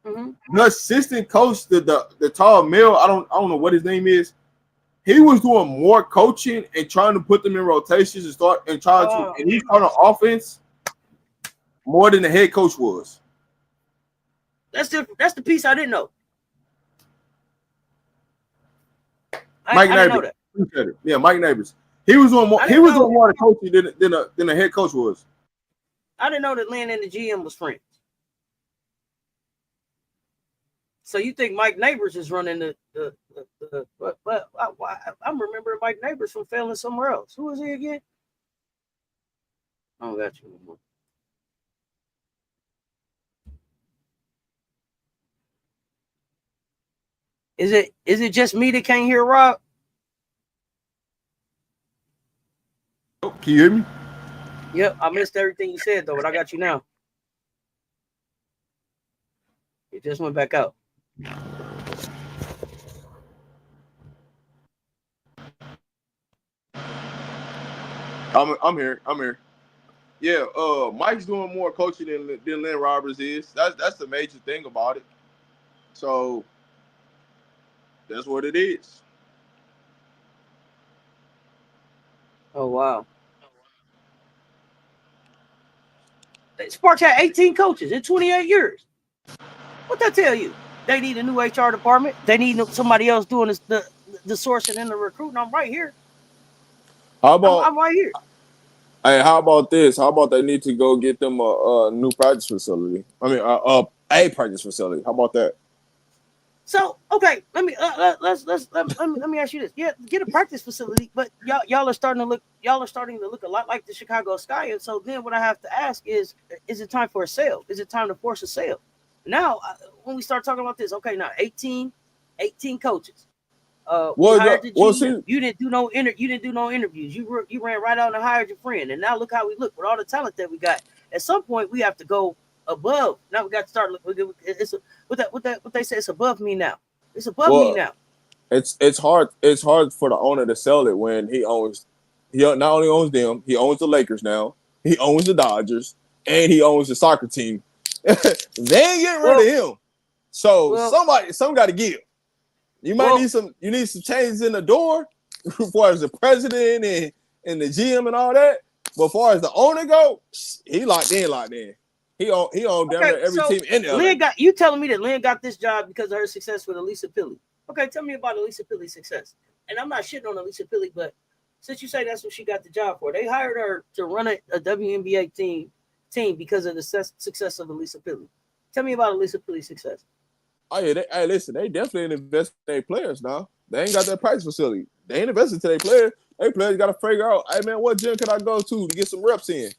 Mm-hmm. The assistant coach, the tall male, I don't know what his name is. He was doing more coaching and trying to put them in rotations and he's on offense more than the head coach was. That's the piece I didn't know. Mike Neighbors. Yeah, Mike Neighbors. He was doing more. He was doing more coaching than the head coach was. I didn't know that Lynne and the GM was friends. So you think Mike Neighbors is running but I'm remembering Mike Neighbors from failing somewhere else. Who was he again? I don't got you anymore. Is it just me that can't hear Rob? Can you hear me? Yep, I missed everything you said though, but I got you now. It just went back out. I'm here. Yeah, Mike's doing more coaching than Lynne Roberts is. That's the major thing about it. So that's what it is. Oh wow. Sparks had 18 coaches in 28 years. What that tell you? They need a new HR department. They need somebody else doing the sourcing and the recruiting. I'm right here. How about I'm right here. Hey, how about this? How about they need to go get them a new practice facility? I mean, a practice facility. How about that? So okay, let me ask you this. Yeah, get a practice facility, but y'all are starting to look a lot like the Chicago Sky. And so then what I have to ask is it time for a sale? Is it time to force a sale? Now, when we start talking about this, okay, now 18 coaches. You didn't do no interviews. You ran right out and hired your friend, and now look how we look with all the talent that we got. At some point, we have to go above. Now we got to start looking. What they say. It's above me now. It's above me now. It's hard. It's hard for the owner to sell it when he not only owns them, he owns the Lakers now. He owns the Dodgers, and he owns the soccer team. They ain't getting rid of him. So something got to give. You might need some changes in the door as far as the president and the GM and all that. But as far as the owner go, he locked in. He owned damn near every team in there. Lynne you telling me that Lynne got this job because of her success with Elisa Pilley. Okay, tell me about Elisa Pilley's success. And I'm not shitting on Elisa Pilley, but since you say that's what she got the job for, they hired her to run a WNBA team because of the success of Elisa Pilley. Tell me about Elisa Pilley's success. Oh yeah, listen, they definitely invest in their players now. They ain't got that practice facility. They ain't invested to their players. Their players got to figure out, hey man, what gym can I go to get some reps in?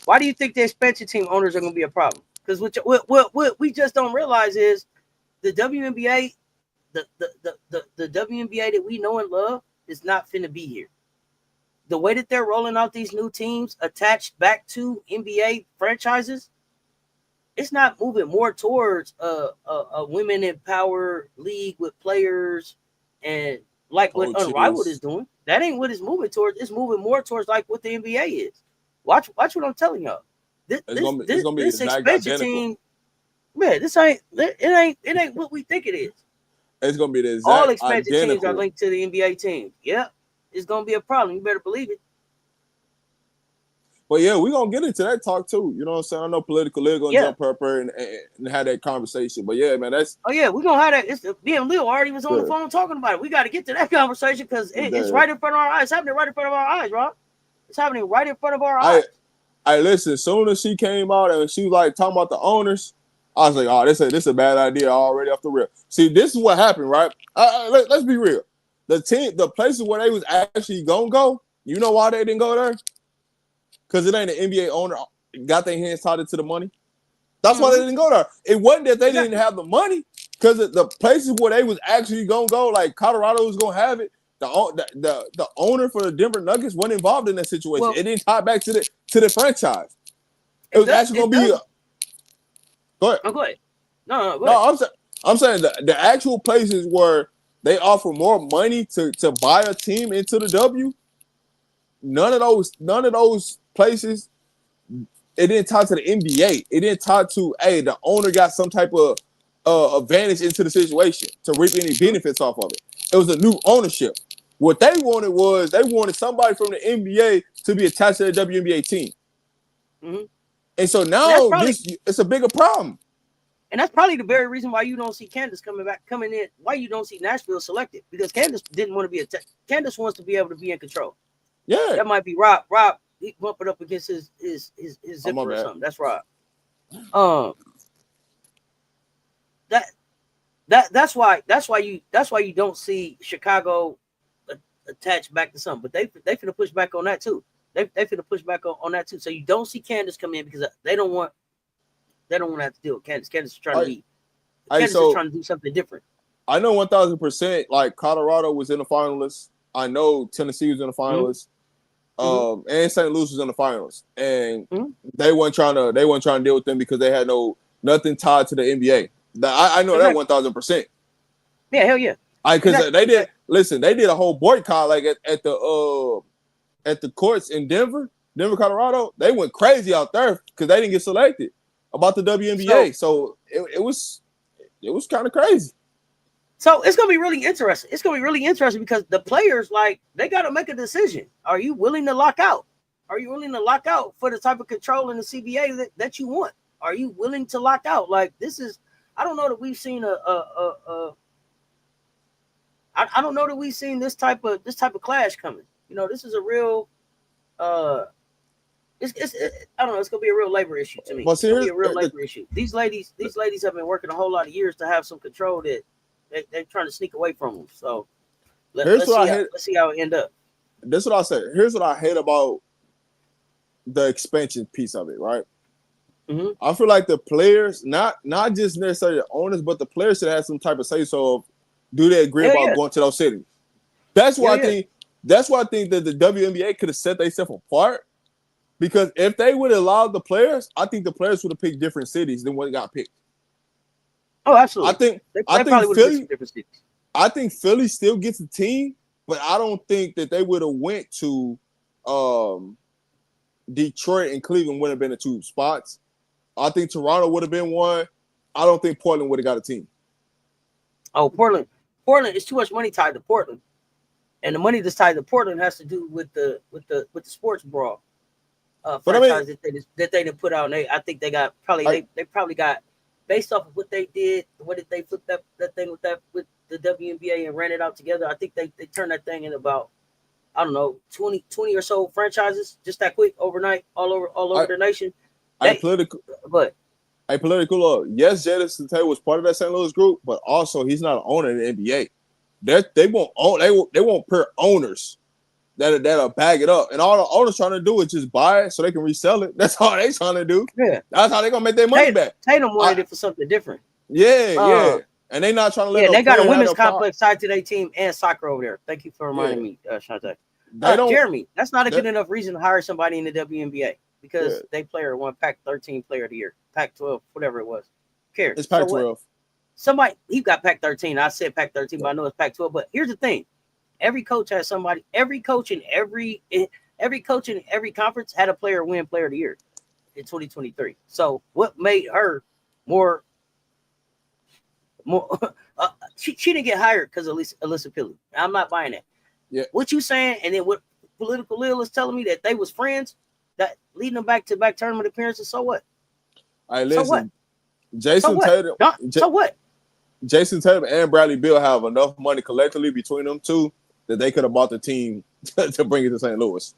Why do you think the expansion team owners are going to be a problem? Because what we just don't realize is the WNBA, the WNBA that we know and love is not finna be here. The way that they're rolling out these new teams attached back to NBA franchises, it's not moving more towards a women empowered league with players and like what Unrivaled is doing. That ain't what it's moving towards. It's moving more towards like what the NBA is. Watch what I'm telling y'all. This expansion team, man, it ain't what we think it is. It's gonna be the exact all expansion identical. Teams are linked to the NBA team. Yeah, it's gonna be a problem. You better believe it. But yeah, we're gonna get into that talk too. You know what I'm saying? I know political league gonna jump her and have that conversation. But yeah, man, that's we're gonna have that. It's me and Leo already was on the phone talking about it. We got to get to that conversation because it's right in front of our eyes. It's happening right in front of our eyes, Rob. It's happening right in front of our eyes. I listen. As soon as she came out and she was like talking about the owners, I was like, "Oh, this is a bad idea already off the rip." See, this is what happened, right? Let's be real. The places where they was actually gonna go, you know why they didn't go there? Because it ain't an NBA owner got their hands tied into the money. That's why they didn't go there. It wasn't that they didn't have the money, because the places where they was actually gonna go, like Colorado was gonna have it. The owner for the Denver Nuggets wasn't involved in that situation. Well, it didn't tie back to the franchise. It was actually gonna be. Go ahead. Oh, go ahead. No, go ahead. No, I'm saying the actual places where they offer more money to buy a team into the W. None of those places. It didn't tie to the NBA. It didn't tie to the owner got some type of advantage into the situation to reap any benefits off of it. It was a new ownership. What they wanted somebody from the NBA to be attached to the WNBA team. Mm-hmm. And so now it's a bigger problem. And that's probably the very reason why you don't see Candace coming in. Why you don't see Nashville selected? Because Candace didn't want to be Candace wants to be able to be in control. Yeah, that might be Rob. Rob, he bump it up against his zipper or something. That's Rob. That's why you don't see Chicago attached back to something. But they finna push back on that too. They finna push back on that too. So you don't see Candace come in because they don't want to have to deal with Candace. Candace is trying is trying to do something different. I know 1,000%. Like Colorado was in the finalists. I know Tennessee was in the finalists. And St. Louis was in the finals, and they weren't trying to deal with them because they had nothing tied to the NBA. I know that 1,000%. Yeah, hell yeah. Because they did a whole boycott like at the courts in Denver, Colorado. They went crazy out there because they didn't get selected about the WNBA. So it was kind of crazy. So it's gonna be really interesting. It's gonna be really interesting because the players, like, they gotta make a decision. Are you willing to lock out? Are you willing to lock out for the type of control in the CBA that you want? Are you willing to lock out? Like, this is, I don't know that we've seen I don't know that we've seen this type of clash coming. You know, this is a real I don't know. It's gonna be a real labor issue to me. It's gonna be a real labor issue. These ladies have been working a whole lot of years to have some control that they're trying to sneak away from them. So let's see how it end up. That's what I said. Here's what I hate about the expansion piece of it, right? Mm-hmm. I feel like the players, not just necessarily the owners, but the players should have some type of say so of do they agree about going to those cities. That's why I think that the WNBA could have set themselves apart. Because if they would have allowed the players, I think the players would have picked different cities than what got picked. Oh, absolutely. I think Philly still gets a team, but I don't think that they would have went to Detroit and Cleveland would have been the two spots. I think Toronto would have been one. I don't think Portland would have got a team. Oh, Portland is too much money tied to Portland, and the money that's tied to Portland has to do with the sports brawl franchise that they didn't put out. And I think they got they probably got, based off of what they did, what did they flip that thing with the WNBA and ran it out together. I think they turned that thing in about, I don't know, 20 or so franchises just that quick overnight all over the nation. But yes, Jason Tatum was part of that St. Louis group, but also he's not an owner in the NBA. They won't pair owners that'll bag it up, and all the owners trying to do is just buy it so they can resell it. That's all they trying to do. Yeah, that's how they gonna make their money back. Tatum wanted it for something different. Yeah, and they not trying to let. Yeah, they got a women's complex tied to their team and soccer over there. Thank you for reminding me, Shante. Jeremy, that's not a good enough reason to hire somebody in the WNBA because they player won Pac-13 Player of the Year, Pac-12, whatever it was. Who cares? It's Pac-12. Somebody he got Pac-13. I said Pac-13, but I know it's Pac-12. But here's the thing: every coach has somebody. Every coach in every conference had a player win Player of the Year in 2023. So what made her more? She didn't get hired because of Alyssa Pilley. I'm not buying that. Yeah. What you saying? And then what Political Lil is telling me that they was friends that leading them back to back tournament appearances. So what? All right, listen. So what? Jason Tatum. So what? Jason Tatum and Bradley Beal have enough money collectively between them two that they could have bought the team to bring it to St. Louis.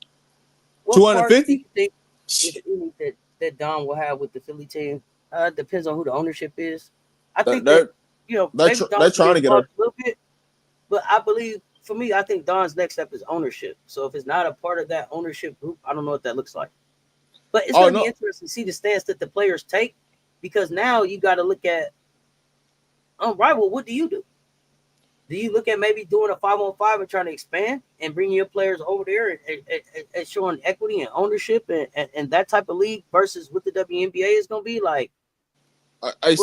250. That Don will have with the Philly team. Depends on who the ownership is. I think they're trying to get her a little bit, but I believe for me, I think Don's next step is ownership. So if it's not a part of that ownership group, I don't know what that looks like. But it's going to be interesting to see the stance that the players take, because now you got to look at unrivaled. What do you do? Do you look at maybe doing a 5-on-5 and trying to expand and bring your players over there and showing equity and ownership and that type of league versus what the WNBA is going to be like? I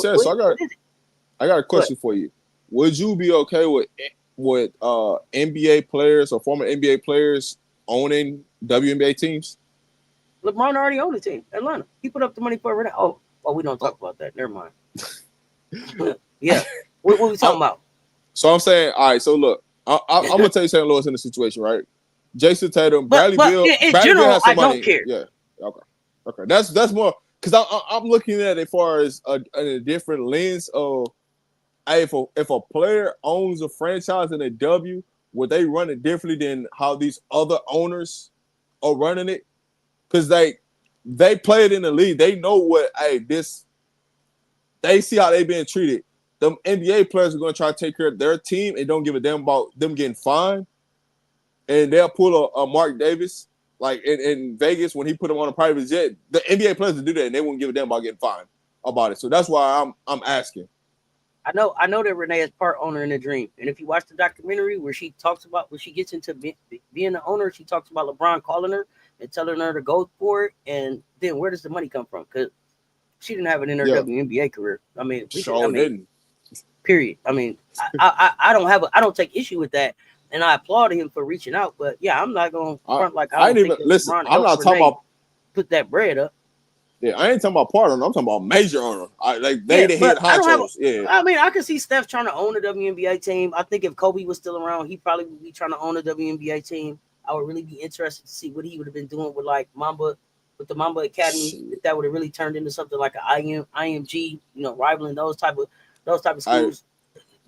got a question for you. Would you be okay with NBA players or former NBA players owning WNBA teams? LeBron already owned the team, Atlanta. He put up the money for it. Oh, we don't talk about that. Never mind. Yeah. What we talking about? So I'm saying, all right, so look, I'm going to tell you St. Louis in the situation, right? Jason Tatum, Bradley Beal. In general, I don't care. Yeah. Okay. That's more, because I'm looking at it as far as a different lens of, hey, if a player owns a franchise in a W, would they run it differently than how these other owners are running it? Because they play it in the league. They know what, they see how they being treated. The NBA players are going to try to take care of their team and don't give a damn about them getting fined. And they'll pull a Mark Davis, like in Vegas when he put them on a private jet. The NBA players will do that, and they won't give a damn about getting fined about it. So that's why I'm asking. I know that Renee is part owner in The Dream, and if you watch the documentary where she gets into being the owner, she talks about LeBron calling her and telling her to go for it, and then where does the money come from? Because she didn't have it in her WNBA career. I mean, didn't. Period. I mean, I don't take issue with that, and I applaud him for reaching out. But yeah, I'm not going to front like I don't think listen. I'm not talking about put that bread up. Yeah, I ain't talking about part owner. I'm talking about major owner. The head honchos. Yeah. I mean, I can see Steph trying to own a WNBA team. I think if Kobe was still around, he probably would be trying to own a WNBA team. I would really be interested to see what he would have been doing with like with the Mamba Academy. If that would have really turned into something like an IMG, rivaling those type of schools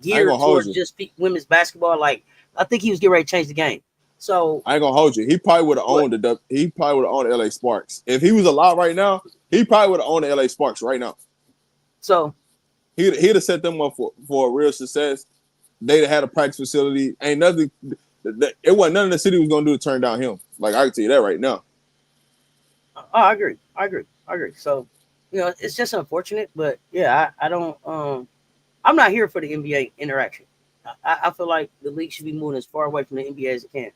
geared towards just women's basketball. Like, I think he was getting ready to change the game. So I ain't gonna hold you. He probably would have owned LA Sparks. If he was alive right now, he probably would have owned the LA Sparks right now. So he'd have set them up for a real success. They'd have had a practice facility. Ain't nothing. It wasn't nothing the city was gonna do to turn down him. Like, I can tell you that right now. Oh, I agree. So, it's just unfortunate, but yeah, I don't. I'm not here for the NBA interaction. I feel like the league should be moving as far away from the NBA as it can.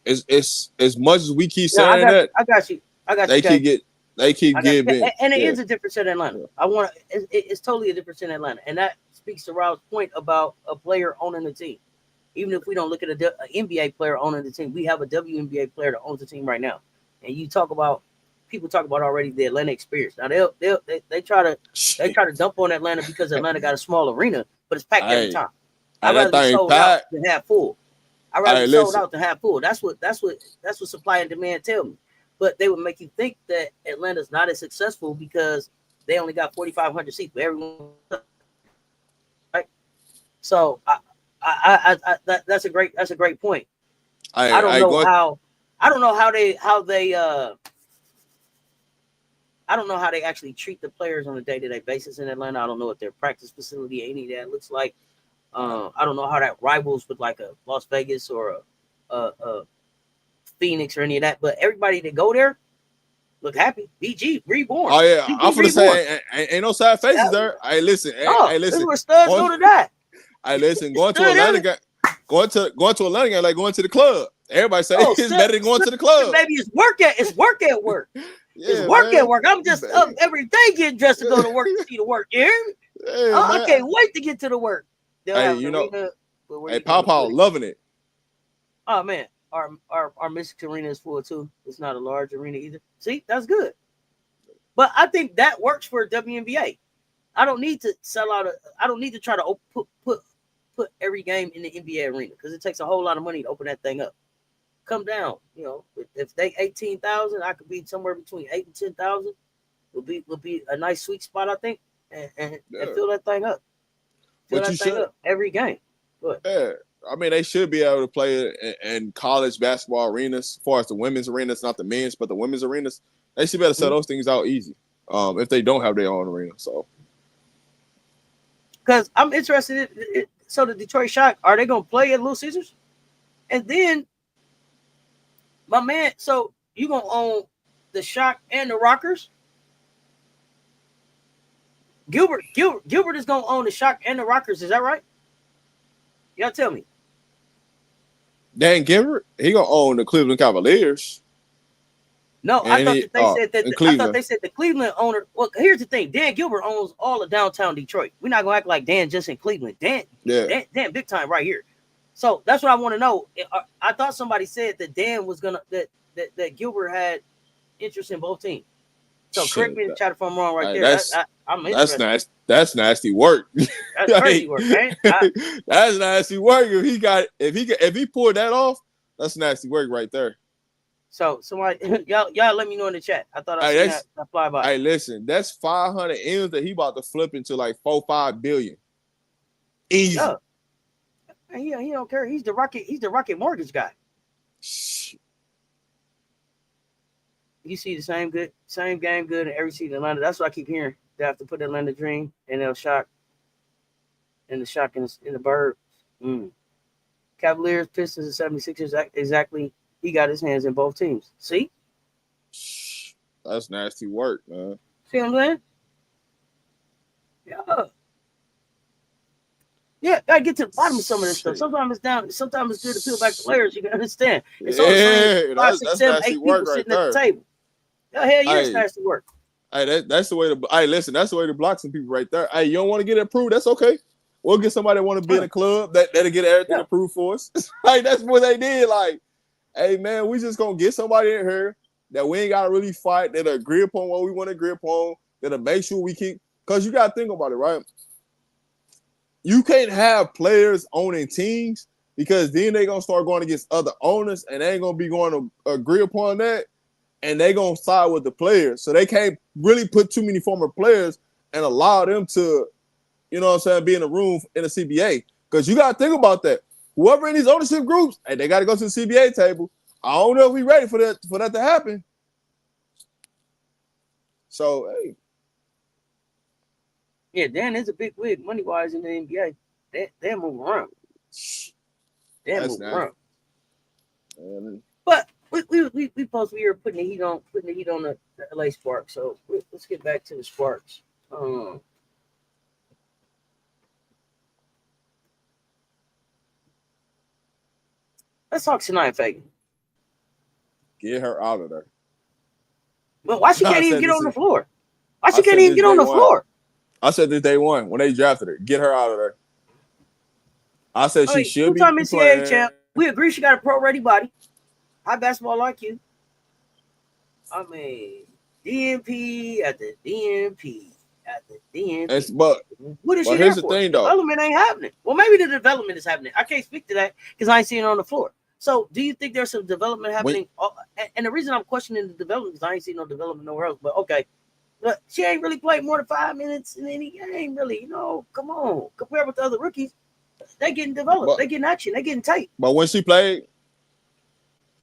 It's as much as we keep saying that. I got you. They keep giving, and it is a difference in Atlanta. It's totally a difference in Atlanta, and that speaks to Rob's point about a player owning the team. Even if we don't look at an NBA player owning the team, we have a WNBA player that owns the team right now. And you talk about people talk about already the Atlanta experience. Now they try to dump on Atlanta because Atlanta got a small arena, but it's packed every time. I'd rather be sold out than half full. I'd rather be sold out than half full. That's what supply and demand tell me. But they would make you think that Atlanta's not as successful because they only got 4,500 seats, but everyone, right? So that's a great point. I don't know how they actually treat the players on a day-to-day basis in Atlanta. I don't know what their practice facility, any of that looks like. I don't know how that rivals with like a Las Vegas or a Phoenix or any of that, but everybody that go there look happy. BG reborn. Oh yeah, BG I'm gonna say ain't no sad faces there. Hey, listen. This is where studs go to that. Hey, listen. Going to Atlanta game like going to the club. Everybody say it's better than going to the club. Baby, it's work at work. It's work at work. I'm just up every day getting dressed to go to work to see the work. You hear me? Yeah, I can't wait to get to the work. Hey, you know, Pawpaw loving it. Oh man, our Mystic Arena is full too. It's not a large arena either. See, that's good. But I think that works for WNBA. I don't need to sell out. I don't need to try to put every game in the NBA arena because it takes a whole lot of money to open that thing up. Come down, you know. If they 18,000, I could be somewhere between 8 and 10,000. Would be a nice sweet spot, I think, and fill that thing up. Fill that thing up every game. Yeah, I mean they should be able to play it in college basketball arenas. As far as the women's arenas, not the men's, but the women's arenas, they should be able to sell those things out easy. If they don't have their own arena, so. Because I'm interested in so the Detroit Shock, are they going to play at Little Caesars? And then, my man, so you going to own the Shock and the Rockers? Gilbert is going to own the Shock and the Rockers. Is that right? Y'all tell me. Dan Gilbert, he going to own the Cleveland Cavaliers. No, I thought they said the Cleveland owner. Well, here's the thing: Dan Gilbert owns all of downtown Detroit. We're not gonna act like Dan just in Cleveland. Dan big time right here. So that's what I want to know. I thought somebody said that Dan was gonna that Gilbert had interest in both teams. So correct me if I'm wrong right there. I'm interested. That's nasty work. That's crazy work, man. That's nasty work. If he pulled that off, that's nasty work right there. So somebody, y'all let me know in the chat. I thought I seen that fly by. Hey, listen, that's 500 M's that he about to flip into like 4-5 billion. Easy. Yeah. He don't care. He's the Rocket mortgage guy. You see the same game good in every season in Atlanta. That's what I keep hearing. They have to put Atlanta Dream and they'll Shock and the Shock in the Bird. Cavaliers, Pistons, and 76ers exactly. He got his hands in both teams. See? That's nasty work, man. See what I'm saying? Yeah. Yeah, gotta get to the bottom of some of this stuff. Sometimes it's down. Sometimes it's good to peel back the layers. You can understand. It's only 5, 6, 7, 8 people sitting at the table. Hell yeah, it's nasty work. Hey, that's the way to. Hey, listen, that's the way to block some people right there. Hey, you don't want to get it approved? That's okay. We'll get somebody that want to be in a club that'll get everything approved for us. Like that's what they did. Like. Hey, man, we just going to get somebody in here that we ain't got to really fight, that'll agree upon what we want to agree upon, that'll make sure we keep – because you got to think about it, right? You can't have players owning teams because then they're going to start going against other owners and they ain't going to be going to agree upon that, and they're going to side with the players. So they can't really put too many former players and allow them to, you know what I'm saying, be in a room in the CBA. Because you got to think about that. Whoever in these ownership groups, hey, they got to go to the CBA table. I don't know if we ready for that to happen. So, hey. Yeah, Dan is a big wig money-wise in the NBA. They move around. They move around. But we supposed to be here putting the heat on the LA Sparks. So let's get back to the Sparks. Let's talk Sania Feagin. Get her out of there. Well, why she can't even get on the floor? Why she can't even get on the floor? I said this day one when they drafted her. Get her out of there. I said she should be playing. NCAA champ. We agree she got a pro-ready body. High basketball IQ. I mean, DNP after DNP after DNP. But what is she here's there the for? thing, though. Development ain't happening. Well, maybe the development is happening. I can't speak to that because I ain't seeing it on the floor. So, do you think there's some development happening? And the reason I'm questioning the development is I ain't seen no development nowhere else. But okay, but she ain't really played more than 5 minutes in any game, really. Come on, compare with the other rookies. They getting developed. They getting action. They getting tight. But when she played,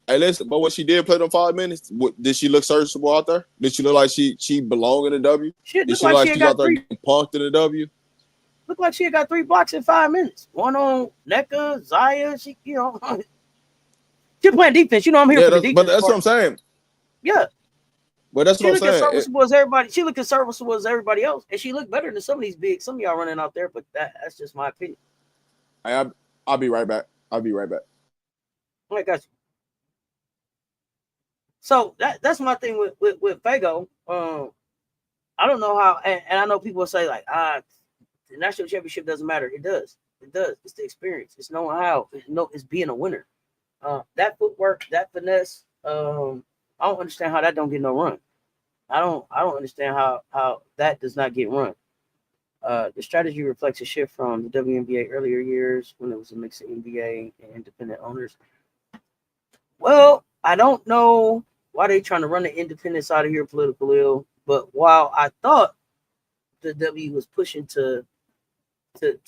hey, listen. But when she did play them 5 minutes, did she look serviceable out there? Did she look like she belonged in the W? Did she look like she's out there getting punked in the W? Looked like she had got 3 blocks in 5 minutes. One on NECA, Zaya. She playing defense. I'm here for the defense. But that's what I'm saying. Yeah. But that's what I'm saying. She looked as serviceable as everybody. She looked as serviceable as everybody else, and she looked better than some of these big. Some of y'all running out there, but that's just my opinion. I'll be right back. All right, got you. So that's my thing with Fago. I don't know how, and I know people will say like, the national championship doesn't matter. It does. It's the experience. It's knowing how. It's being a winner. That footwork, that finesse. I don't understand how that don't get no run. I don't understand how that does not get run. The strategy reflects a shift from the WNBA earlier years when it was a mix of NBA and independent owners. Well, I don't know why they're trying to run the independents out of here, political ill. But while I thought the W was pushing to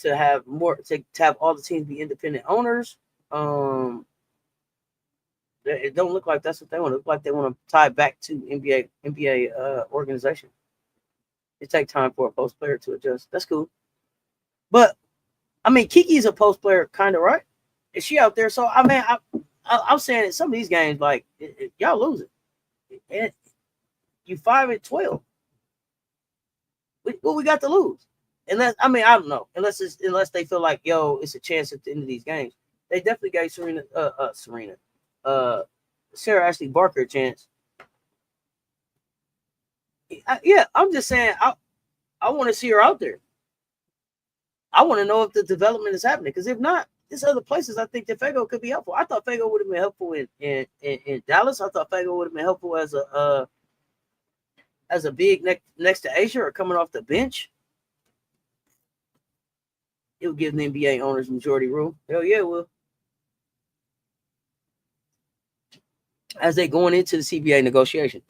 have more, to have all the teams be independent owners, it don't look like that's what they want. It look like they want to tie back to NBA organization. It takes time for a post player to adjust. That's cool. But I mean, Kiki's a post player, kind of, right? Is she out there? So I mean, I'm saying in some of these games, like y'all losing, and you 5-12. What we got to lose? Unless I don't know. Unless they feel like it's a chance at the end of these games. They definitely gave Sarah Ashley Barker a chance. I'm just saying I want to see her out there. I want to know if the development is happening, because if not, there's other places I think that Fago could be helpful. I thought Fago would have been helpful in Dallas. I thought Fago would have been helpful as a big next to Asia or coming off the bench. It would give the NBA owners majority rule. Hell yeah, it will. As they going into the CBA negotiation.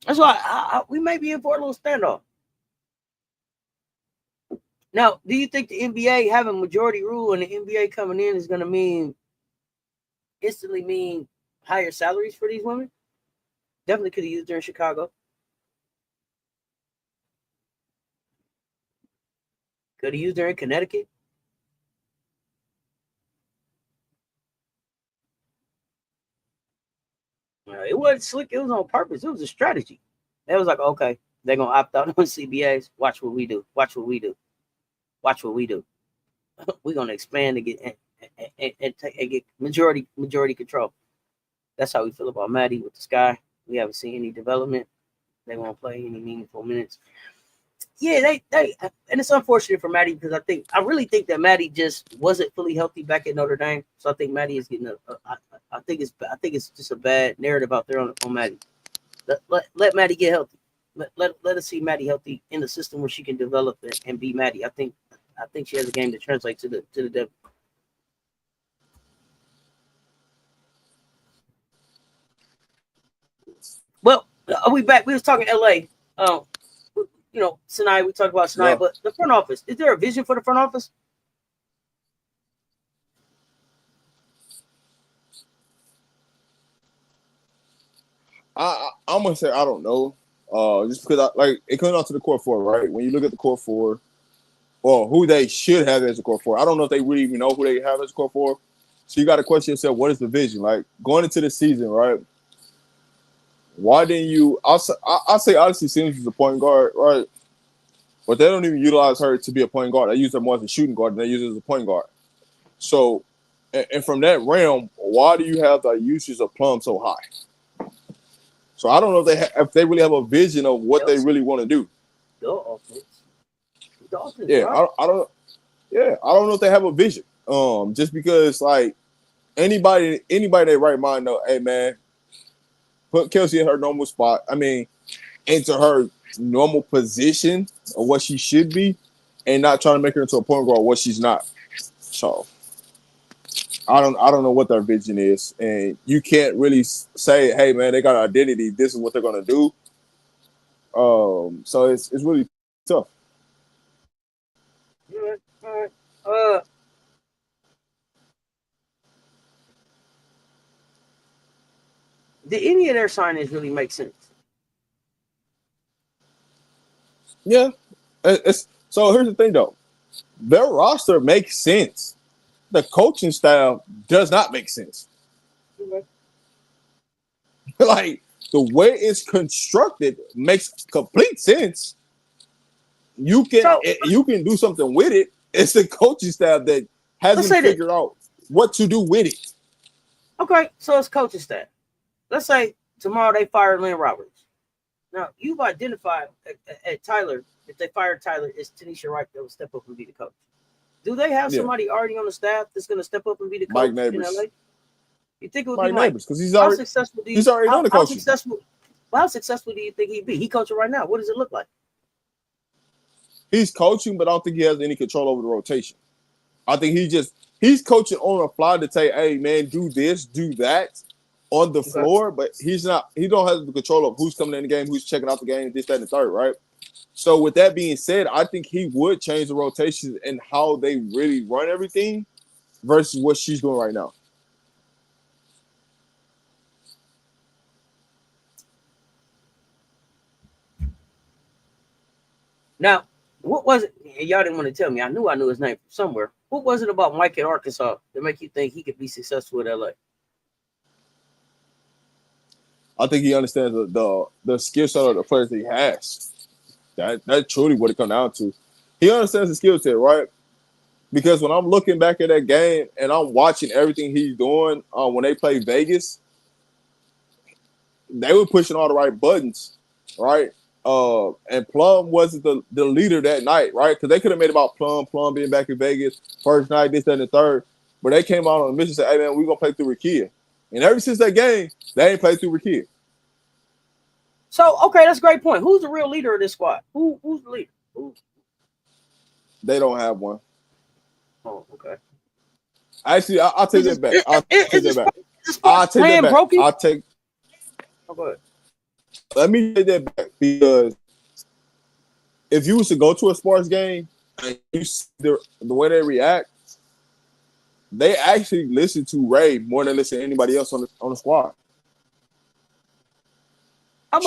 That's why we may be in for a little standoff. Now, do you think the NBA having majority rule and the NBA coming in is going to instantly mean higher salaries for these women? Definitely could have used her in Chicago. Could have used her in Connecticut. It wasn't slick. It was on purpose. It was a strategy. It was like, okay, they're going to opt out on CBAs. Watch what we do. Watch what we do. Watch what we do. We're going to expand and get majority control. That's how we feel about Maddie with the Sky. We haven't seen any development. They won't play any meaningful minutes. Yeah, they and it's unfortunate for Maddie, because I really think that Maddie just wasn't fully healthy back at Notre Dame. So I think Maddie is getting I think it's just a bad narrative out there on Maddie. Let Maddie get healthy. Let us see Maddie healthy in the system where she can develop and be Maddie. I think she has a game to translate to the devil. Well, are we back? We was talking LA. Tonight we talked about tonight, but the front office. Is there a vision for the front office? I'm gonna say I don't know. Just because it comes down to the core four, right? When you look at the core four, or who they should have as a core four, I don't know if they really even know who they have as a core four. So you got to question yourself: what is the vision? Like going into the season, right? Why didn't you? I'll say honestly, Sims is a point guard, right? But they don't even utilize her to be a point guard. They use her more as a shooting guard than they use her as a point guard. So, and from that realm, why do you have the usage of Plum so high? So I don't know if they really have a vision of what they really want to do. Yeah, I don't. Yeah, I don't know if they have a vision. Just because like anybody in their right mind know, hey man, put Kelsey in her normal spot. I mean, into her normal position of what she should be, and not trying to make her into a point guard what she's not. So I don't know what their vision is, and you can't really say, "Hey, man, they got an identity. This is what they're gonna do." So it's really tough. All right. Did any of their signings really make sense? Yeah. So here's the thing, though. Their roster makes sense. The coaching style does not make sense. Okay. Like, the way it's constructed makes complete sense. You can do something with it. It's the coaching staff that hasn't figured out what to do with it. Okay, so it's coaching staff. Let's say tomorrow they fire Lynne Roberts. Now, you've identified at Tyler, if they fire Tyler, it's Tanisha Wright that will step up and be the coach. Do they have somebody already on the staff that's going to step up and be the coach in LA? You think it would be Mike? Because he's already done the coaching. How successful do you think he'd be? He coaching right now. What does it look like? He's coaching, but I don't think he has any control over the rotation. I think he's coaching on the fly to say, "Hey, man, do this, do that." On the floor, but he don't have the control of who's coming in the game, who's checking out the game, this, that, and the third, right? So with that being said, I think he would change the rotations and how they really run everything versus what she's doing right now. Now, what was it? Y'all didn't want to tell me. I knew his name from somewhere. What was it about Mike at Arkansas that make you think he could be successful at LA? I think he understands the skill set of the players that he has. That's truly what it comes down to. He understands the skill set, right? Because when I'm looking back at that game and I'm watching everything he's doing when they play Vegas, they were pushing all the right buttons, right? And Plum wasn't the leader that night, right? Because they could have made about Plum being back in Vegas first night, this, that, and the third. But they came out on a mission and said, "Hey, man, we're going to play through Rickea." And ever since that game, they ain't played through Rickea. So, okay, that's a great point. Who's the real leader of this squad? Who's the leader? They don't have one. Oh, okay. Actually, I'll take that back. I'll take that back. Oh, go ahead. Let me take that back, because if you was to go to a sports game and you see the way they react, they actually listen to Ray more than listen to anybody else on the squad.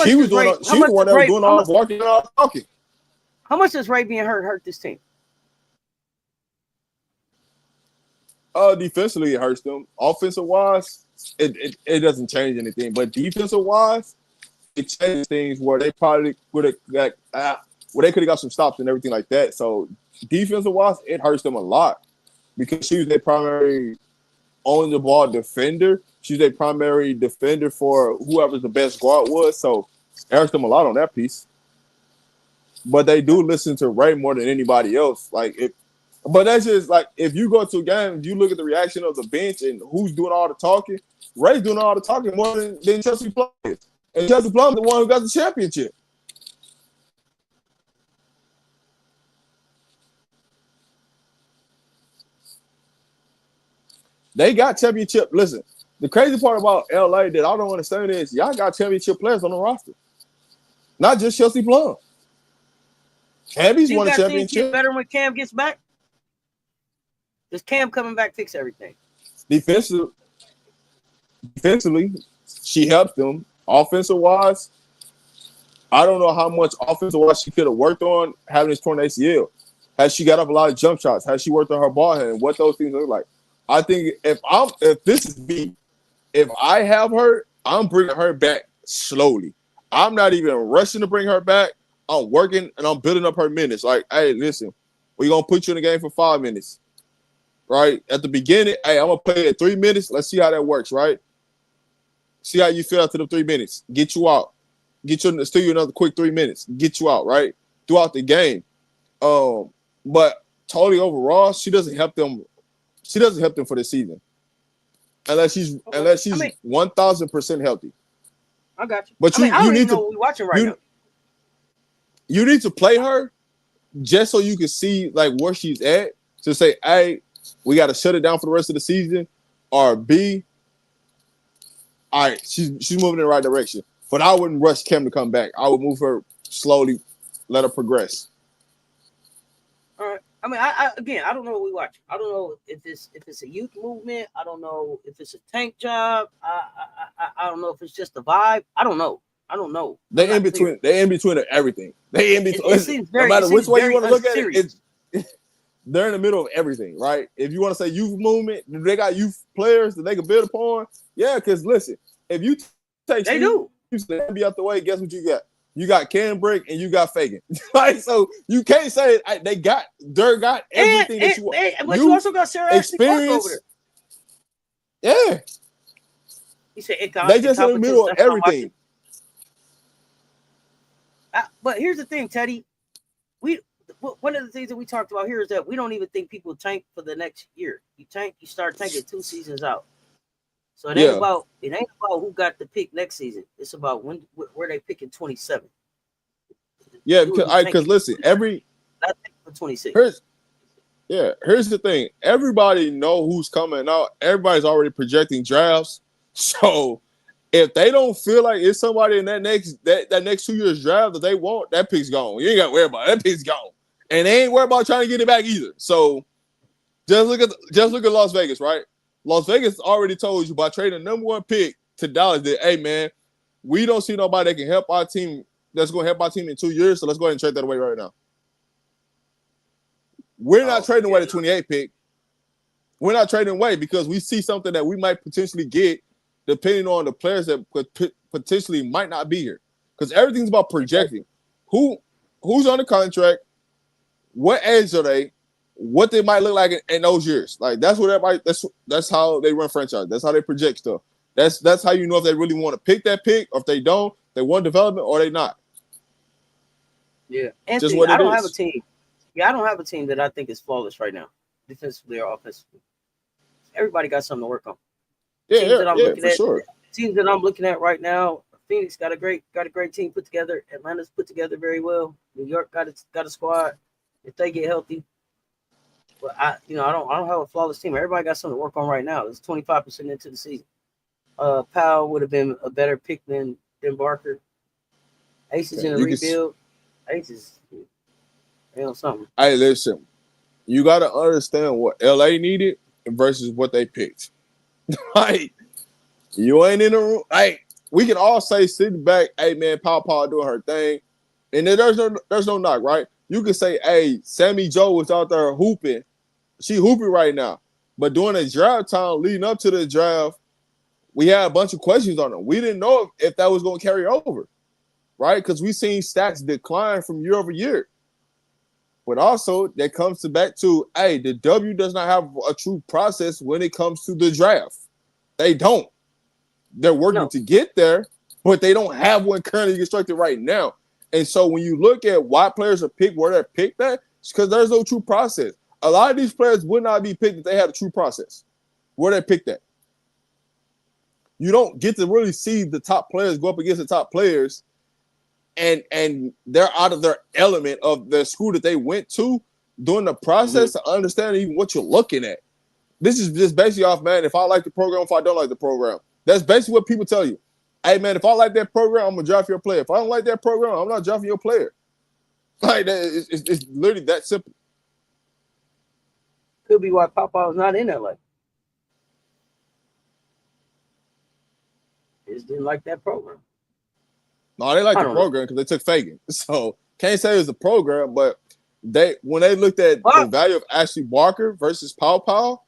She was the one that was doing all the walking and all the talking. How much does Ray being hurt this team? Defensively, it hurts them. Offensive wise, it doesn't change anything. But defensive wise, it changes things where they probably would have got where they could have got some stops and everything like that. So defensive wise, it hurts them a lot because she was their primary on the ball defender. She's their primary defender for whoever the best guard was. So it hurts them a lot on that piece. But they do listen to Ray more than anybody else. But that's just like, if you go to a game, you look at the reaction of the bench and who's doing all the talking. Ray's doing all the talking more than Chelsea Plum is. And Chelsea Plum is the one who got the championship. They got championship. Listen, the crazy part about LA that I don't understand is y'all got championship players on the roster. Not just Chelsea Plum. Cammy's won a championship. Better when Cam gets back? Does Cam coming back fix everything? Defensively, she helped them. Offensive-wise, I don't know how much offensive-wise she could have worked on having this torn ACL. Has she got up a lot of jump shots? Has she worked on her ball hand? What those things look like? I think if this is me, if I have her, I'm bringing her back slowly. I'm not even rushing to bring her back. I'm working and I'm building up her minutes. Like, hey, listen, we're going to put you in the game for 5 minutes, right? At the beginning, hey, I'm going to play at 3 minutes. Let's see how that works, right? See how you feel after the 3 minutes. Get you out. Still you another quick 3 minutes. Get you out, right? Throughout the game. But totally overall, she doesn't help them. She doesn't help them for the season. Unless she's 1,000% healthy. I got you. But I don't need even know to what we're watching right now. You need to play her just so you can see like where she's at to say, hey, we got to shut it down for the rest of the season, or B, all right, she's moving in the right direction. But I wouldn't rush Kim to come back. I would move her slowly, let her progress. All right. I mean, I don't know what we watch. I don't know if it's a youth movement. I don't know if it's a tank job. I don't know if it's just a vibe. I don't know. They in between. They in between of everything. They in between. It seems very, no matter which way you want to look at it, they're in the middle of everything, right? If you want to say youth movement, they got youth players that they can build upon. Yeah, because listen, if you take they do be out the way, guess what you got? You got Canbrick and you got Feagin. Like, so you can't say they got everything that you want. But you also got Sarah experience over there. Yeah. You said they just in the middle of everything. But here's the thing, Teddy. One of the things that we talked about here is that we don't even think people tank for the next year. You start tanking 2 seasons out. So it ain't about who got the pick next season. It's about where they pick in 27. Yeah, because listen, not for 26. Here's the thing. Everybody know who's coming out. Everybody's already projecting drafts. So if they don't feel like it's somebody in that next 2 years draft that they want, that pick's gone. You ain't got to worry about it. That pick's gone. And they ain't worried about trying to get it back either. So just look at Las Vegas, right? Las Vegas already told you by trading the number 1 pick to Dallas that, hey man, we don't see nobody that can help our team that's going to help our team in 2 years. So let's go ahead and trade that away right now. We're not trading away the 28 pick. We're not trading away because we see something that we might potentially get depending on the players that potentially might not be here. Because everything's about projecting. Who's on the contract? What age are they? What they might look like in those years. Like that's what everybody. That's how they run franchise. That's how they project stuff. That's how you know if they really want to pick that pick, or if they don't, they want development or they not. Yeah, Anthony, I don't have a team. Yeah, I don't have a team that I think is flawless right now, defensively or offensively. Everybody got something to work on. Teams that I'm looking at right now. Phoenix got a great team put together. Atlanta's put together very well. New York got a squad. If they get healthy, but I don't have a flawless team. Everybody got something to work on right now. It's 25% into the season. Powell would have been a better pick than Barker. Aces in a rebuild. Aces, something. Hey, listen, you got to understand what LA needed versus what they picked. Like, you ain't in the room. Like, we can all say sitting back, hey man, Powell doing her thing, and then there's no knock, right? You can say, hey, Sammy Joe was out there hooping. She hooping right now. But during the draft time, leading up to the draft, we had a bunch of questions on her. We didn't know if that was going to carry over, right? Because we seen stats decline from year over year. But also, that comes back to, hey, the W does not have a true process when it comes to the draft. They don't. They're working to get there, but they don't have one currently constructed right now. And so when you look at why players are picked where they're picked at, it's because there's no true process. A lot of these players would not be picked if they had a true process. Where they're picked at. You don't get to really see the top players go up against the top players and they're out of their element of the school that they went to during the process to understand even what you're looking at. This is just basically off, man, if I like the program, if I don't like the program. That's basically what people tell you. Hey, man, if I like that program, I'm going to draft your player. If I don't like that program, I'm not drafting your player. Like, it's literally that simple. Could be why Papa's not in LA. They just didn't like that program. No, they like the program because they took Feagin. So, can't say it was the program, but when they looked at the value of Ashley Barker versus Powell,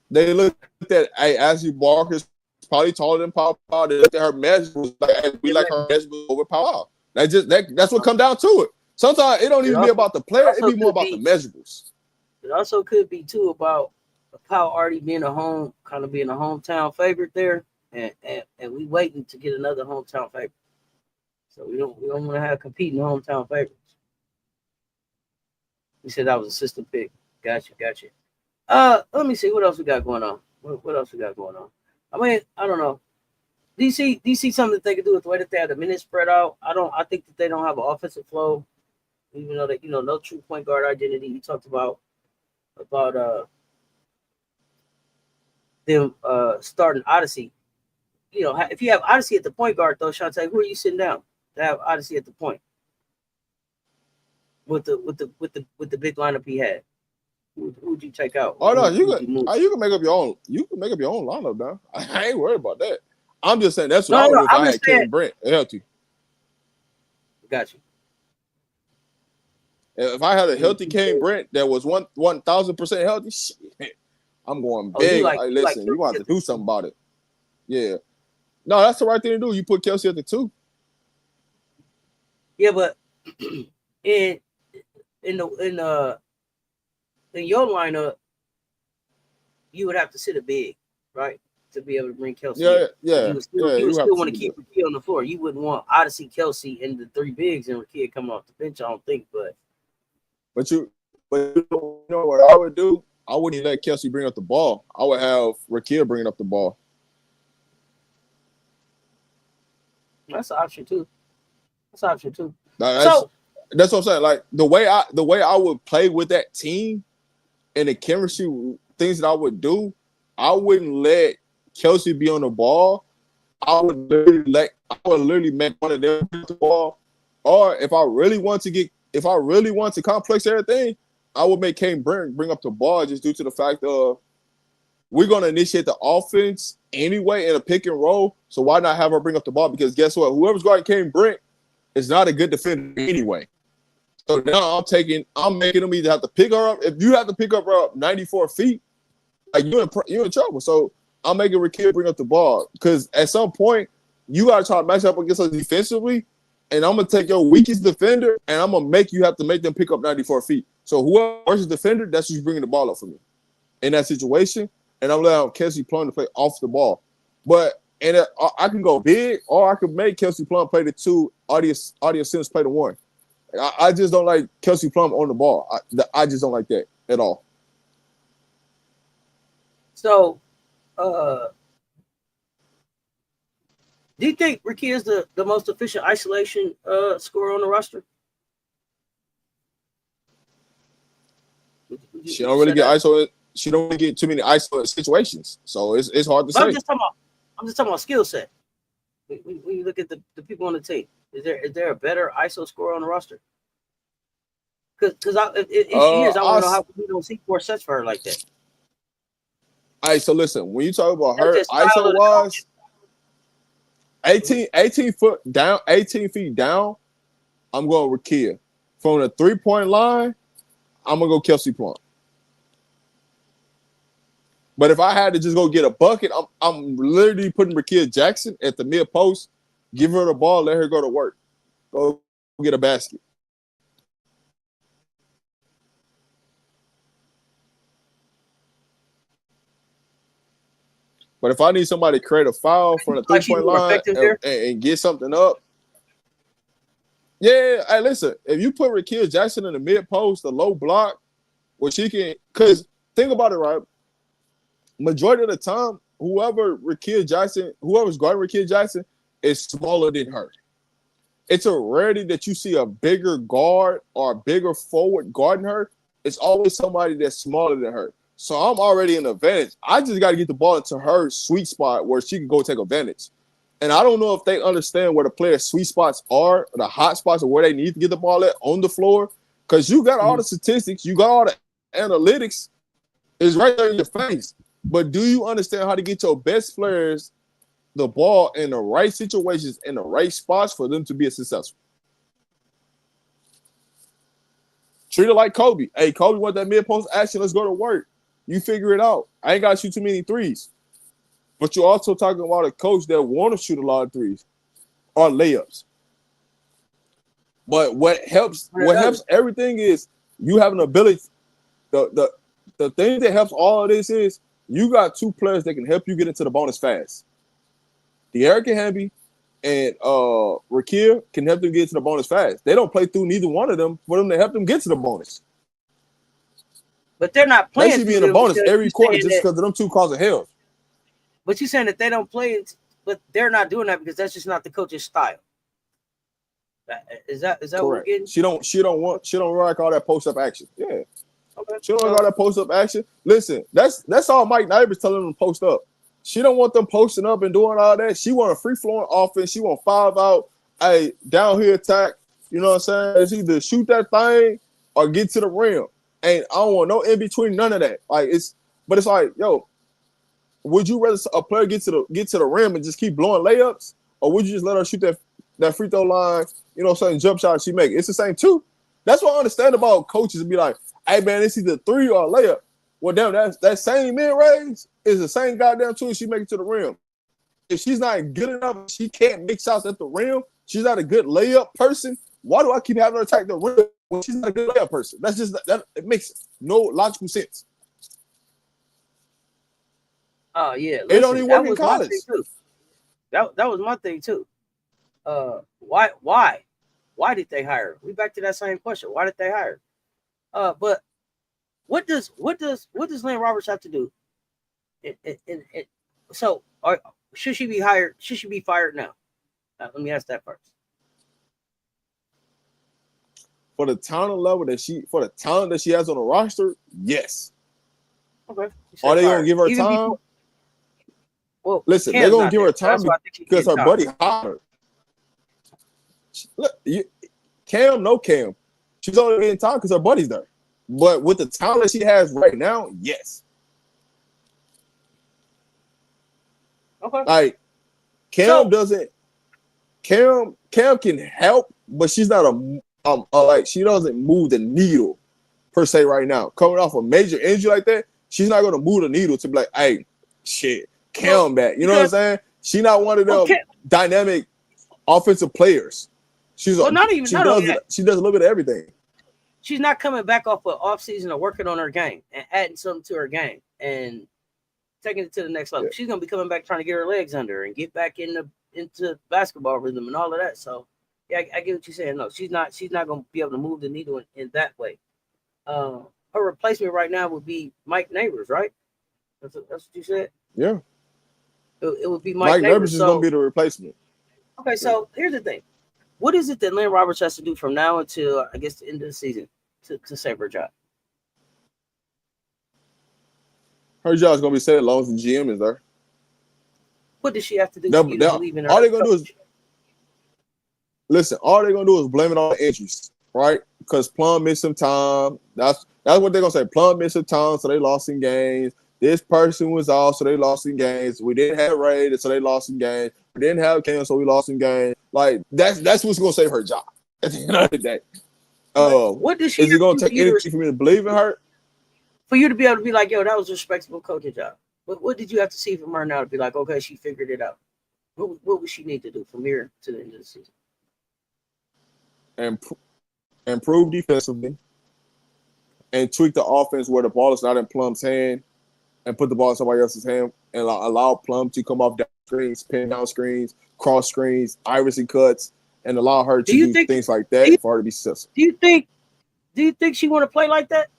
they looked at, hey, Ashley Barker's probably taller than Powell. They looked at her measurables, like, hey, we like her measurables over Powell. That's what comes down to it. Sometimes it don't even be about the player; it be more about the measurables. It also could be too about Powell already being a hometown favorite there, and we waiting to get another hometown favorite. So we don't want to have competing hometown favorites. We said that was a system pick. Gotcha. Let me see what else we got going on. What else we got going on? I mean, I don't know. Do you see something that they can do with the way that they have the minutes spread out? I think that they don't have an offensive flow, even though that no true point guard identity. You talked about them starting Odyssey. If you have Odyssey at the point guard, though, Shantae, who are you sitting down to have Odyssey at the point with the big lineup he had? Who would you take out? Oh no, you can make up your own. You can make up your own lineup now. I ain't worried about that. I'm just saying that's what I would do if I had Kevin Brent healthy. Got you. If I had a healthy Kane Brent that was 1,000% healthy, shit, I'm going big. Listen, you want to do something about it. Yeah. No, that's the right thing to do. You put Kelsey at the 2. Yeah, but in your lineup, you would have to sit a big, right, to be able to bring Kelsey. Yeah. You would still want to keep Rickea on the floor. You wouldn't want Odyssey, Kelsey, and the 3 bigs and Rickea coming off the bench. I don't think, but you know what I would do? I wouldn't let Kelsey bring up the ball. I would have Rickea bringing up the ball. That's an option too. That's what I'm saying. Like the way I would play with that team and the chemistry things that I would do, I wouldn't let Kelsey be on the ball. I would literally make one of them the ball. Or if I really want to complex everything, I would make Kane bring up the ball just due to the fact of we're going to initiate the offense anyway in a pick and roll. So why not have her bring up the ball? Because guess what? Whoever's guarding Kane Brent is not a good defender anyway. So now I'm making them either have to pick her up. If you have to pick up her up 94 feet, like you're in trouble. So I'm making Rickea bring up the ball because at some point you got to try to match up against us defensively. And I'm going to take your weakest defender and I'm going to have to make them pick up 94 feet. So whoever versus defender, that's who's bringing the ball up for me in that situation. And I'm allowing Kelsey Plum to play off the ball. But I can go big or I can make Kelsey Plum play the 2, Audience Sims play the 1. I just don't like Kelsey Plum on the ball. I just don't like that at all. So, do you think Rickea is the most efficient isolation scorer on the roster? She don't really get isolated. She don't really get too many isolated situations, so it's hard to say. I'm just talking about skill set. When you look at the people on the team, is there a better ISO scorer on the roster? Because if she is, I want to know how we don't see 4 sets for her like that. All right, so listen, when you talk about her ISO wise, 18 feet down, I'm going Rickea. From the 3-point line, I'm gonna go Kelsey Plum. But if I had to just go get a bucket, I'm literally putting Rickea Jackson at the mid post, give her the ball, let her go to work. Go get a basket. But if I need somebody to create a foul from the 3-point line and get something up, yeah, hey, listen, if you put Rickea Jackson in the mid post, the low block, where she can, because think about it, right? Majority of the time, whoever's guarding Rickea Jackson is smaller than her. It's a rarity that you see a bigger guard or a bigger forward guarding her. It's always somebody that's smaller than her. So I'm already in advantage. I just got to get the ball into her sweet spot where she can go take advantage. And I don't know if they understand where the players' sweet spots are, the hot spots, or where they need to get the ball at on the floor. Because you got all the statistics, you got all the analytics. It's right there in your face. But do you understand how to get your best players the ball in the right situations, in the right spots for them to be successful? Treat it like Kobe. Hey, Kobe want that mid-post action. Let's go to work. You figure it out. I ain't got to shoot too many threes. But you're also talking about a coach that want to shoot a lot of threes or layups. But what helps everything is you have an ability. The thing that helps all of this is you got 2 players that can help you get into the bonus fast. De'Erica Hamby and Rickea can help them get to the bonus fast. They don't play through neither one of them for them to help them get to the bonus. But they're not playing. They should be in the bonus every quarter just because of them 2 causing hell. But you're saying that they don't play they're not doing that because that's just not the coach's style. Is that Correct. what we're getting? She don't like all that post up action. Yeah. Okay. She don't like all that post up action. Listen, that's all Mike Neighbors telling them to post up. She don't want them posting up and doing all that. She want a free flowing offense. She want 5 out, a down here attack. You know what I'm saying? It's either shoot that thing or get to the rim. And I don't want no in between, none of that. But it's like, yo, would you rather a player get to the rim and just keep blowing layups, or would you just let her shoot that free throw line? You know what I'm saying? Jump shot she make. It's the same too. That's what I understand about coaches and be like, hey man, it's either 3 or a layup. Well, damn, that same mid range is the same goddamn two she make it to the rim. If she's not good enough, she can't make shots at the rim. She's not a good layup person. Why do I keep having her attack the rim when she's not a good layup person? That's just that. It makes no logical sense. Oh yeah, it don't even work in college. That was my thing too. Why did they hire her? We back to that same question. Why did they hire her? But what does Lynne Roberts have to do? Should she be hired? Should she be fired now? Let me ask that first. For the talent level that she has on the roster, yes. Okay. Are they gonna give her time? Well, listen, they're gonna give her time because her buddy hired her. Cam, no Cam. She's only getting time because her buddy's there. But with the talent she has right now, yes. Okay. Like Cam can help, but she's not she doesn't move the needle per se right now. Coming off a major injury like that, she's not gonna move the needle to be like, hey, shit, Cam back. You know what I'm saying? She's not one of them dynamic offensive players. She does a little bit of everything. She's not coming back off of off season or working on her game and adding something to her game and taking it to the next level. Yeah. She's gonna be coming back trying to get her legs under her and get back into basketball rhythm and all of that. So yeah, I get what you're saying. No, she's not gonna be able to move the needle in that way. Her replacement right now would be Mike Neighbors, right? That's what you said. Yeah. It would be Mike Neighbors is gonna be the replacement. Okay, so here's the thing. What is it that Lynne Roberts has to do from now until, I guess, the end of the season to save her job? Her job is going to be saved as long as the GM is there. What does she have to do to believe in her? All they're going to do is, listen, all they're going to do is blame it on the injuries, right? Because Plum missed some time. That's what they're going to say. Plum missed some time, so they lost some games. This person was off, so they lost some games. We didn't have Ray, so they lost some games. We didn't have Cam, so we lost some games. Like that's what's gonna save her job at the end of the day. What does she? Is it gonna take anything for me to believe in her? For you to be able to be like, yo, that was a respectable coaching job. What did you have to see from her now to be like, okay, she figured it out? What would she need to do from here to the end of the season? Improve defensively and tweak the offense where the ball is not in Plum's hand. And put the ball in somebody else's hand and allow Plum to come off down screens, pin down screens, cross screens, Iverson cuts, and allow her to do things like that for her to be successful. Do you think she want to play like that?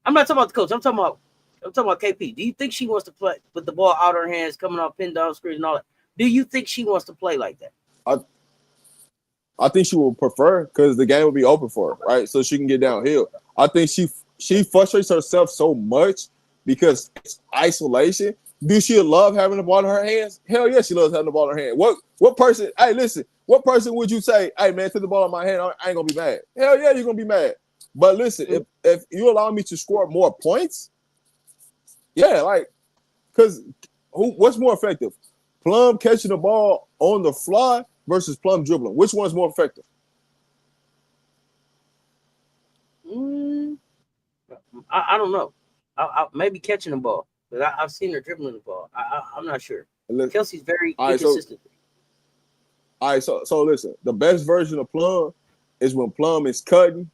I'm not talking about the coach. I'm talking about KP. Do you think she wants to play with the ball out of her hands, coming off pin down screens and all that? Do you think she wants to play like that? I think she will prefer because the game will be open for her, right? So she can get downhill. I think she frustrates herself so much because it's isolation. Do she love having the ball in her hands? Hell yeah, she loves having the ball in her hand. What person? Hey, listen. What person would you say, hey man, take the ball in my hand? I ain't gonna be mad. Hell yeah, you're gonna be mad. But listen, if you allow me to score more points, yeah, like, because what's more effective? Plum catching the ball on the fly versus Plum dribbling. Which one's more effective? I don't know. I maybe catching the ball, but I've seen her dribbling the ball. I'm not sure. Kelsey's very inconsistent. All right, so listen. The best version of Plum is when Plum is cutting,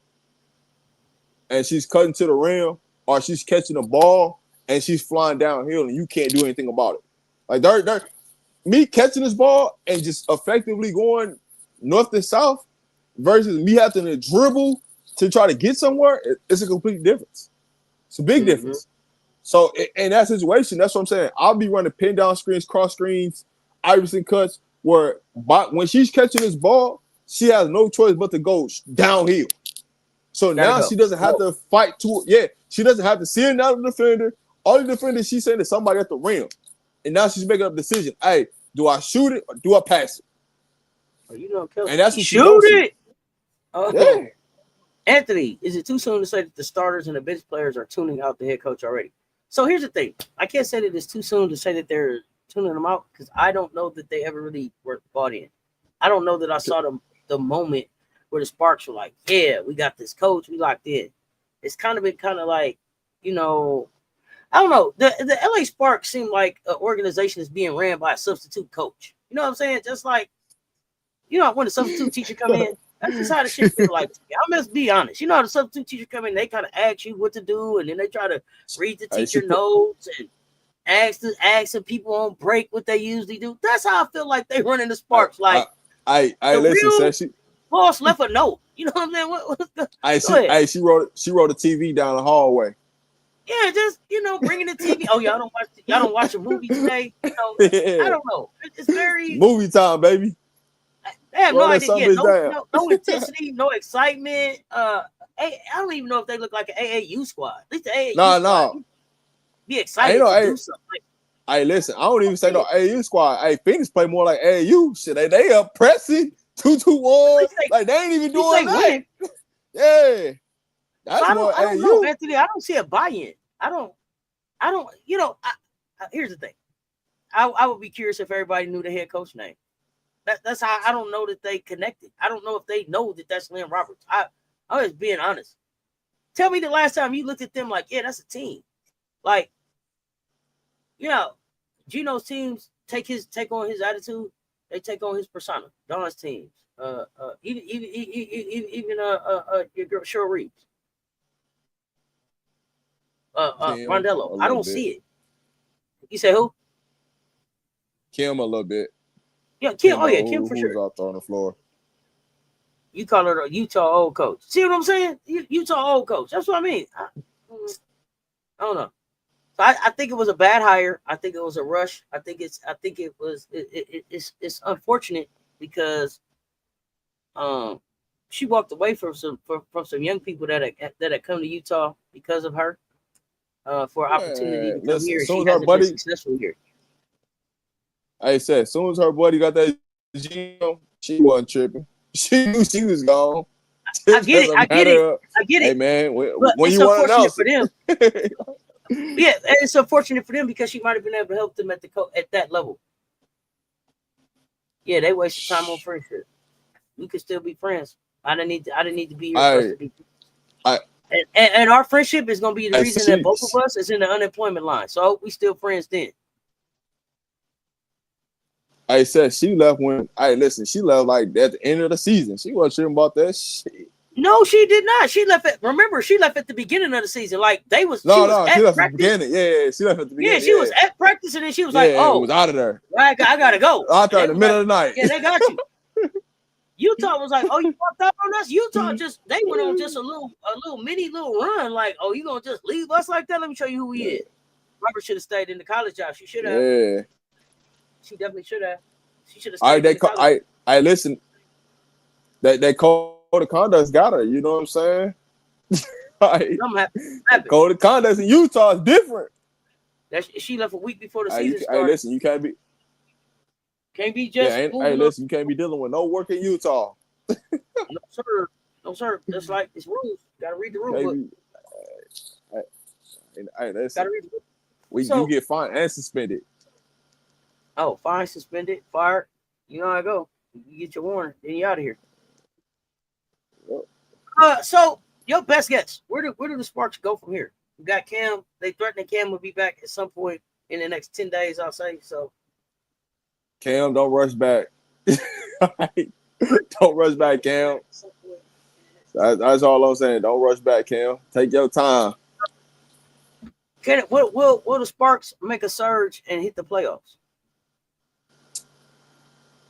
and she's cutting to the rim, or she's catching the ball and she's flying downhill, and you can't do anything about it. Like me catching this ball and just effectively going north to south versus me having to dribble to try to get somewhere. It's a complete difference. It's a big difference. So in that situation, that's what I'm saying. I'll be running pin down screens, cross screens, Iverson cuts, where when she's catching this ball, she has no choice but to go downhill. So now she doesn't have to fight she doesn't have to see another defender. All the defenders she's saying is somebody at the rim. And now she's making up a decision. Hey, do I shoot it or do I pass it? Oh, you don't kill and that's what shoot it. Oh. Yeah. Anthony, is it too soon to say that the starters and the bench players are tuning out the head coach already? So here's the thing. I can't say that it's too soon to say that they're tuning them out because I don't know that they ever really were bought in. I don't know that I saw the moment where the Sparks were like, yeah, we got this coach, we locked in. It's kind of been like, I don't know. The LA Sparks seem like an organization is being ran by a substitute coach. You know what I'm saying? Just like, when a substitute teacher come in, that's just how the shit feel like. I must be honest. You know, the substitute teacher come in, they kind of ask you what to do, and then they try to read the teacher notes and ask the people on break what they usually do. That's how I feel like they running the Sparks. Like, I listen. Boss left a note. You know what I'm saying? She wrote a TV down the hallway. Yeah, just bringing the TV. Oh, y'all don't watch a movie today. I don't know. It's very movie time, baby. I have no idea. No intensity, no excitement. I don't even know if they look like an AAU squad. At least the AAU squad. Be excited to do something. Hey, listen, I don't even say no AAU squad. Hey, Phoenix play more like AAU. Shit, they up pressing 2-2-1. Like they ain't even doing that. Yeah. That's more AAU. I don't know, Anthony. I don't see a buy-in. I don't. Here's the thing. I would be curious if everybody knew the head coach name. That's how I don't know that they connected. I don't know if they know that that's Lynne Roberts. I'm just being honest. Tell me the last time you looked at them like, yeah, that's a team. Like, Gino's teams take on his attitude. They take on his persona. Don's teams. Even your girl Cheryl Reeves. Rondello. I don't see it. You say who? Kim a little bit. Yeah, Kim. Kim for sure. Who's out there on the floor? You call her a Utah old coach. See what I'm saying? Utah old coach. That's what I mean. I don't know. So I think it was a bad hire. I think it was a rush. I think it's unfortunate because she walked away from some young people that had come to Utah because of her for opportunity to come here. She hasn't been successful here. I said, as soon as her buddy got that Gino, she wasn't tripping. She knew she was gone. I get it. Hey man, when you want to know for them. Yeah, it's unfortunate for them because she might have been able to help them at that level. Yeah, they wasted time on friendship. We could still be friends. I didn't need to be here. And our friendship is gonna be the reason that both of us is in the unemployment line. So we still friends then. I said she left she left like at the end of the season. She wasn't sure about that shit. No, she did not. She left at the beginning of the season. Like they was she left at the beginning. Yeah, she left at the beginning. Yeah, she was at practice and then she was like, "Oh, was out of there. I gotta go." Out there in the middle of the night. Yeah, they got you. Utah was like, "Oh, you fucked up on us." Utah they went on just a little mini run. Like, "Oh, you gonna just leave us like that? Let me show you who we is." Robert should have stayed in the college job. She should have. Yeah. She definitely should have. She should have stayed. I listen. That code of conduct's got her. You know what I'm saying? Code of conduct in Utah is different. She left a week before the season started. Hey, listen, you can't be just. Yeah, listen, you can't be dealing with no work in Utah. No, sir. That's like it's rules. Got to read the rule book. Got to read the book. You get fined and suspended. Oh, fine, suspended, fired. You know how I go. You get your warning, then you out of here. So your best guess. Where do the Sparks go from here? We got Cam. They threatened that Cam will be back at some point in the next 10 days, I'll say. So Cam, don't rush back. Don't rush back, Cam. That's all I'm saying. Don't rush back, Cam. Take your time. Will the Sparks make a surge and hit the playoffs?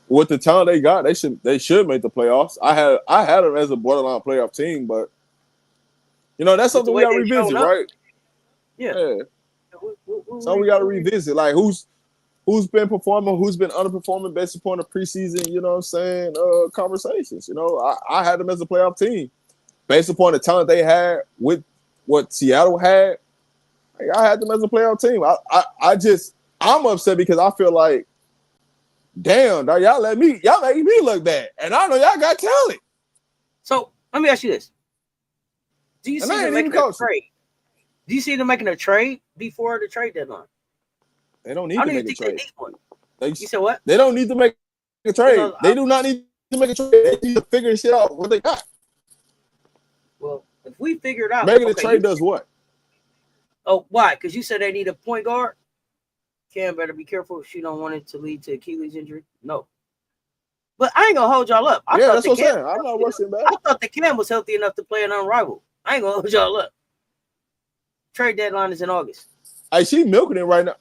With the talent they got, they should make the playoffs. I had them as a borderline playoff team, but that's something we gotta revisit, right? Yeah. So we gotta revisit. Like who's been performing, who's been underperforming based upon the preseason, you know what I'm saying, conversations. You know, I had them as a playoff team based upon the talent they had with what Seattle had. I had them as a playoff team. I'm upset because I feel like, damn, dog, y'all making me look bad. And I know y'all got talent. So let me ask you this. Do you see them making a trade? Do you see them making a trade before the trade deadline? They don't need to make a trade. You said what? They don't need to make a trade. They do not need to make a trade. They need to figure shit out what they got. Well, if we figure it out, making a trade does what? Oh, why? Because you said they need a point guard. Cam better be careful if she don't want it to lead to Achilles injury. No. But I ain't gonna hold y'all up. Yeah, that's what I'm saying. I'm not rushing back. I thought the Cam was healthy enough to play an unrivaled. I ain't gonna hold y'all up. Trade deadline is in August. Hey, she milking it right now.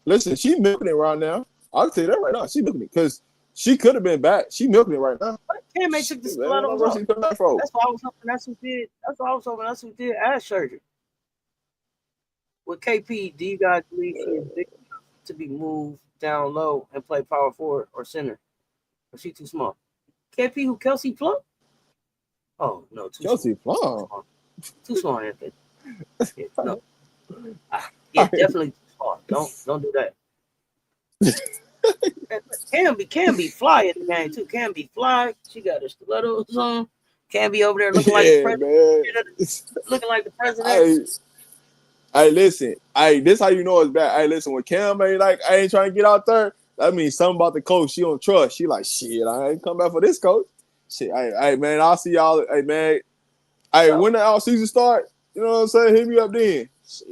Listen, she milking it right now. I'll tell you that right now. She milking it because she could have been back. She milking it right now. Cam may took the stilettos off. That's why I was hoping that's who did. That's why I was hoping that's who did ass surgery. With KP, do you guys believe she is big enough to be moved down low and play power forward or center? Or she too small? KP, who Kelsey Plum? Oh no, Kelsey Plum. Too small, Anthony. Yeah, no. Yeah, definitely too small. Don't do that. Can be fly at the game too. Can be fly. She got her stilettos on. Can be over there looking like the president. Looking like the president. Hey, listen. Hey, this how you know it's bad. Hey, listen. When Cam ain't like, I ain't trying to get out there, that means something about the coach she don't trust. She like, shit, I ain't come back for this coach. Shit, hey, man, I'll see y'all. Hey, man. Hey, when the out season start, you know what I'm saying? Hit me up then. Shit.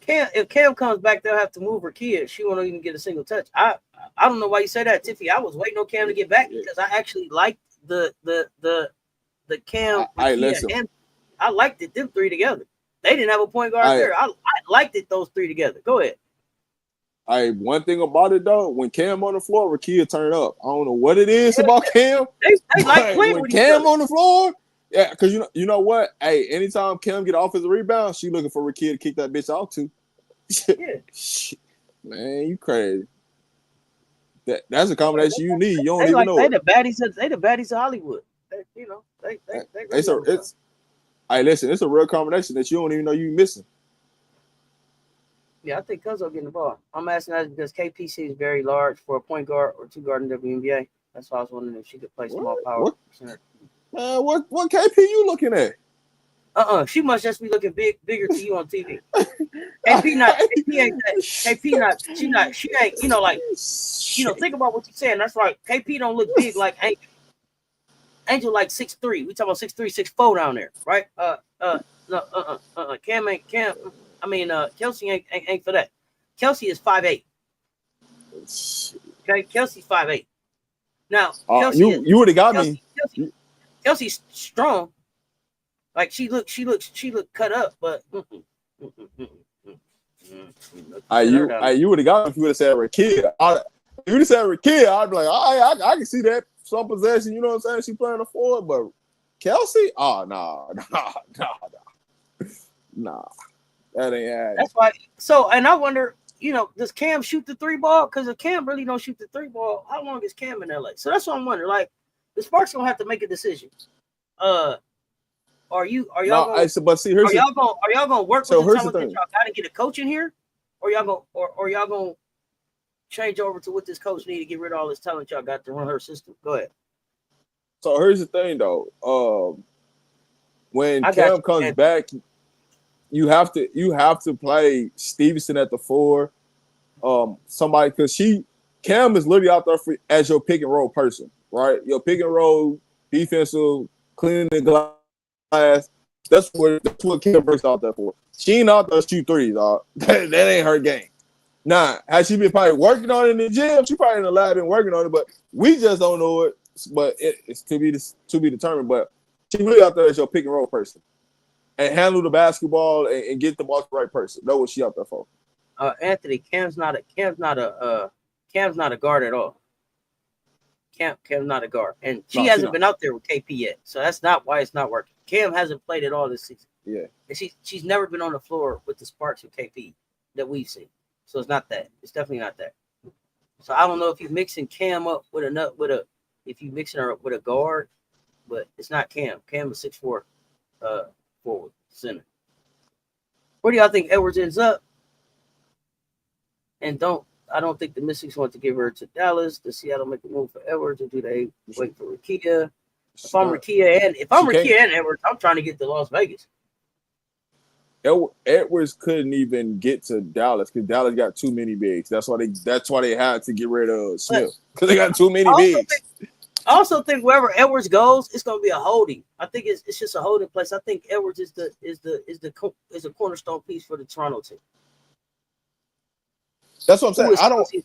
If Cam comes back, they'll have to move her kid. She won't even get a single touch. I don't know why you say that, Tiffy. I was waiting on Cam to get back because I actually liked the Cam. Listen. I liked it, them three together. They didn't have a point guard there. I liked it, those three together. Go ahead. One thing about it though, when Cam on the floor, Rickea turn up. I don't know what it is about Cam. They like playing with Cam on the floor. Yeah, because you know what? Hey, anytime Cam get offensive rebound, she looking for Rickea to kick that bitch out too. Yeah. Man, you crazy. That's a combination you need. You don't even know. They the baddies of Hollywood. Hey, listen, it's a real combination that you don't even know you missing. Yeah, I think Cuzzo getting the ball. I'm asking that because KP seems very large for a point guard or two guard in WNBA. That's why I was wondering if she could play small power. Man, what KP you looking at? She must just be looking bigger to you on TV. KP ain't, she ain't, think about what you're saying. That's right. KP don't look big like Angel. Angel like 6'3". We talking about 6'3", 6'4" down there, right? Kelsey ain't for that. Kelsey is 5'8". Okay, Kelsey's 5'8". Now, you would have got me. Kelsey's strong. Like she looked cut up, but you would have got me if you would have said Rickea. If you would have said Rickea, I'd be like, I can see that some possession. You know what I'm saying? She playing the forward, but Kelsey, nah. That ain't happening. That's why. So, and I wonder, does Cam shoot the 3 ball? Because if Cam really don't shoot the 3 ball, how long is Cam in LA? So that's what I'm wondering. Like, the Sparks gonna have to make a decision. Are y'all gonna work with the talent that y'all gotta get a coach in here? Or y'all gonna change over to what this coach need to get rid of all this talent y'all got to run her system? Go ahead. So here's the thing though. When Cam comes back, you have to play Stevenson at the 4. Somebody, because Cam is literally out there as your pick and roll person, right? Your pick and roll defensive, cleaning the glass. That's what Cam breaks out there for. She ain't out there shoot threes, dog. That ain't her game. Nah, has she been probably working on it in the gym? She probably in the lab been working on it, but we just don't know it. But it's to be determined. But she really out there as your pick and roll person, and handle the basketball and get the ball to the right person. That's what she out there for. Anthony, Cam's not a guard at all. Cam's not a guard, and she hasn't been out there with KP yet, so that's not why it's not working. Cam hasn't played at all this season. Yeah, and she's never been on the floor with the Sparks with KP that we've seen. So it's not that. It's definitely not that. So I don't know if you're mixing Cam up with if you mixing her up with a guard, but it's not Cam. Cam is 6'4", forward center. Where do y'all think Edwards ends up? And I don't think the Mystics want to give her to Dallas. Does Seattle make a move for Edwards, or do they wait for Rickea? If I'm Rickea and Edwards, I'm trying to get to Las Vegas. Edwards couldn't even get to Dallas because Dallas got too many bigs. That's why they had to get rid of Smith because they got too many bigs. I also think wherever Edwards goes, it's going to be a holding. I think it's just a holding place. I think Edwards is a cornerstone piece for the Toronto team. That's what I'm saying.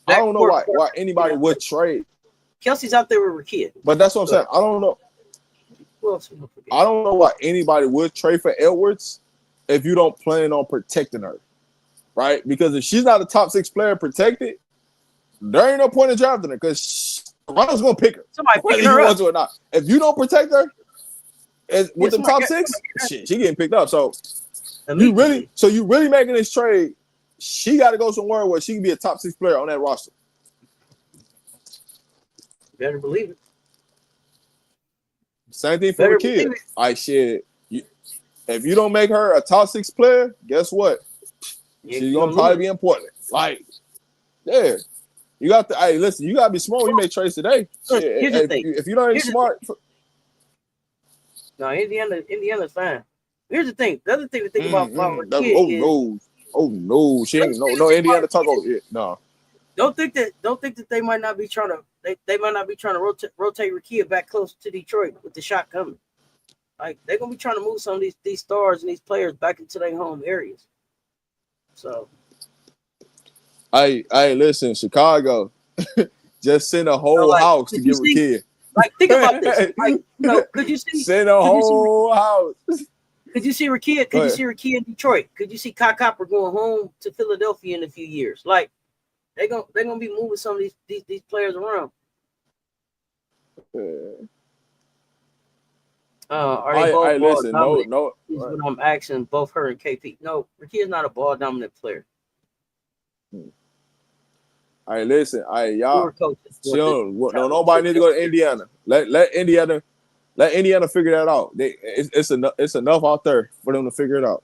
I don't know why anybody would trade. Kelsey's out there with Rickea. But that's what I'm saying. I don't know. I don't know why anybody would trade for Edwards if you don't plan on protecting her, right? Because if she's not a top 6 player protected, there ain't no point in drafting her because Toronto's gonna pick her. Somebody picking her up. Or not. If you don't protect her with the top 6, she getting picked up. So you really making this trade? She got to go somewhere where she can be a top 6 player on that roster. Better believe it. Same thing for Rickea. If you don't make her a top 6 player, guess what? She's gonna probably be important. Like, yeah, you got to. Hey, listen, you gotta be smart. You make trades today. Here's the thing. If you don't be smart, no, Indiana's fine. Here's the thing. The other thing to think about Rickea is. Oh no, she ain't no Indiana talk over it. No. Don't think that they might not be trying to they might not be trying to rotate Rickea back close to Detroit with the shot coming. Like they're gonna be trying to move some of these stars and these players back into their home areas. So hey, listen, Chicago. Just send a whole house to get Rickea. Like think about this. Like, could you see send a whole house? Could you see Rickea? Could you see Rickea in Detroit? Could you see Kai Copper going home to Philadelphia in a few years? Like they're gonna be moving some of these players around. Are they both ball dominant? No. Is what I'm asking both her and KP. No, Rickea is not a ball dominant player. All right, listen. All right, y'all. Nobody need to go to Indiana. Let Indiana figure that out. It's enough out there for them to figure it out.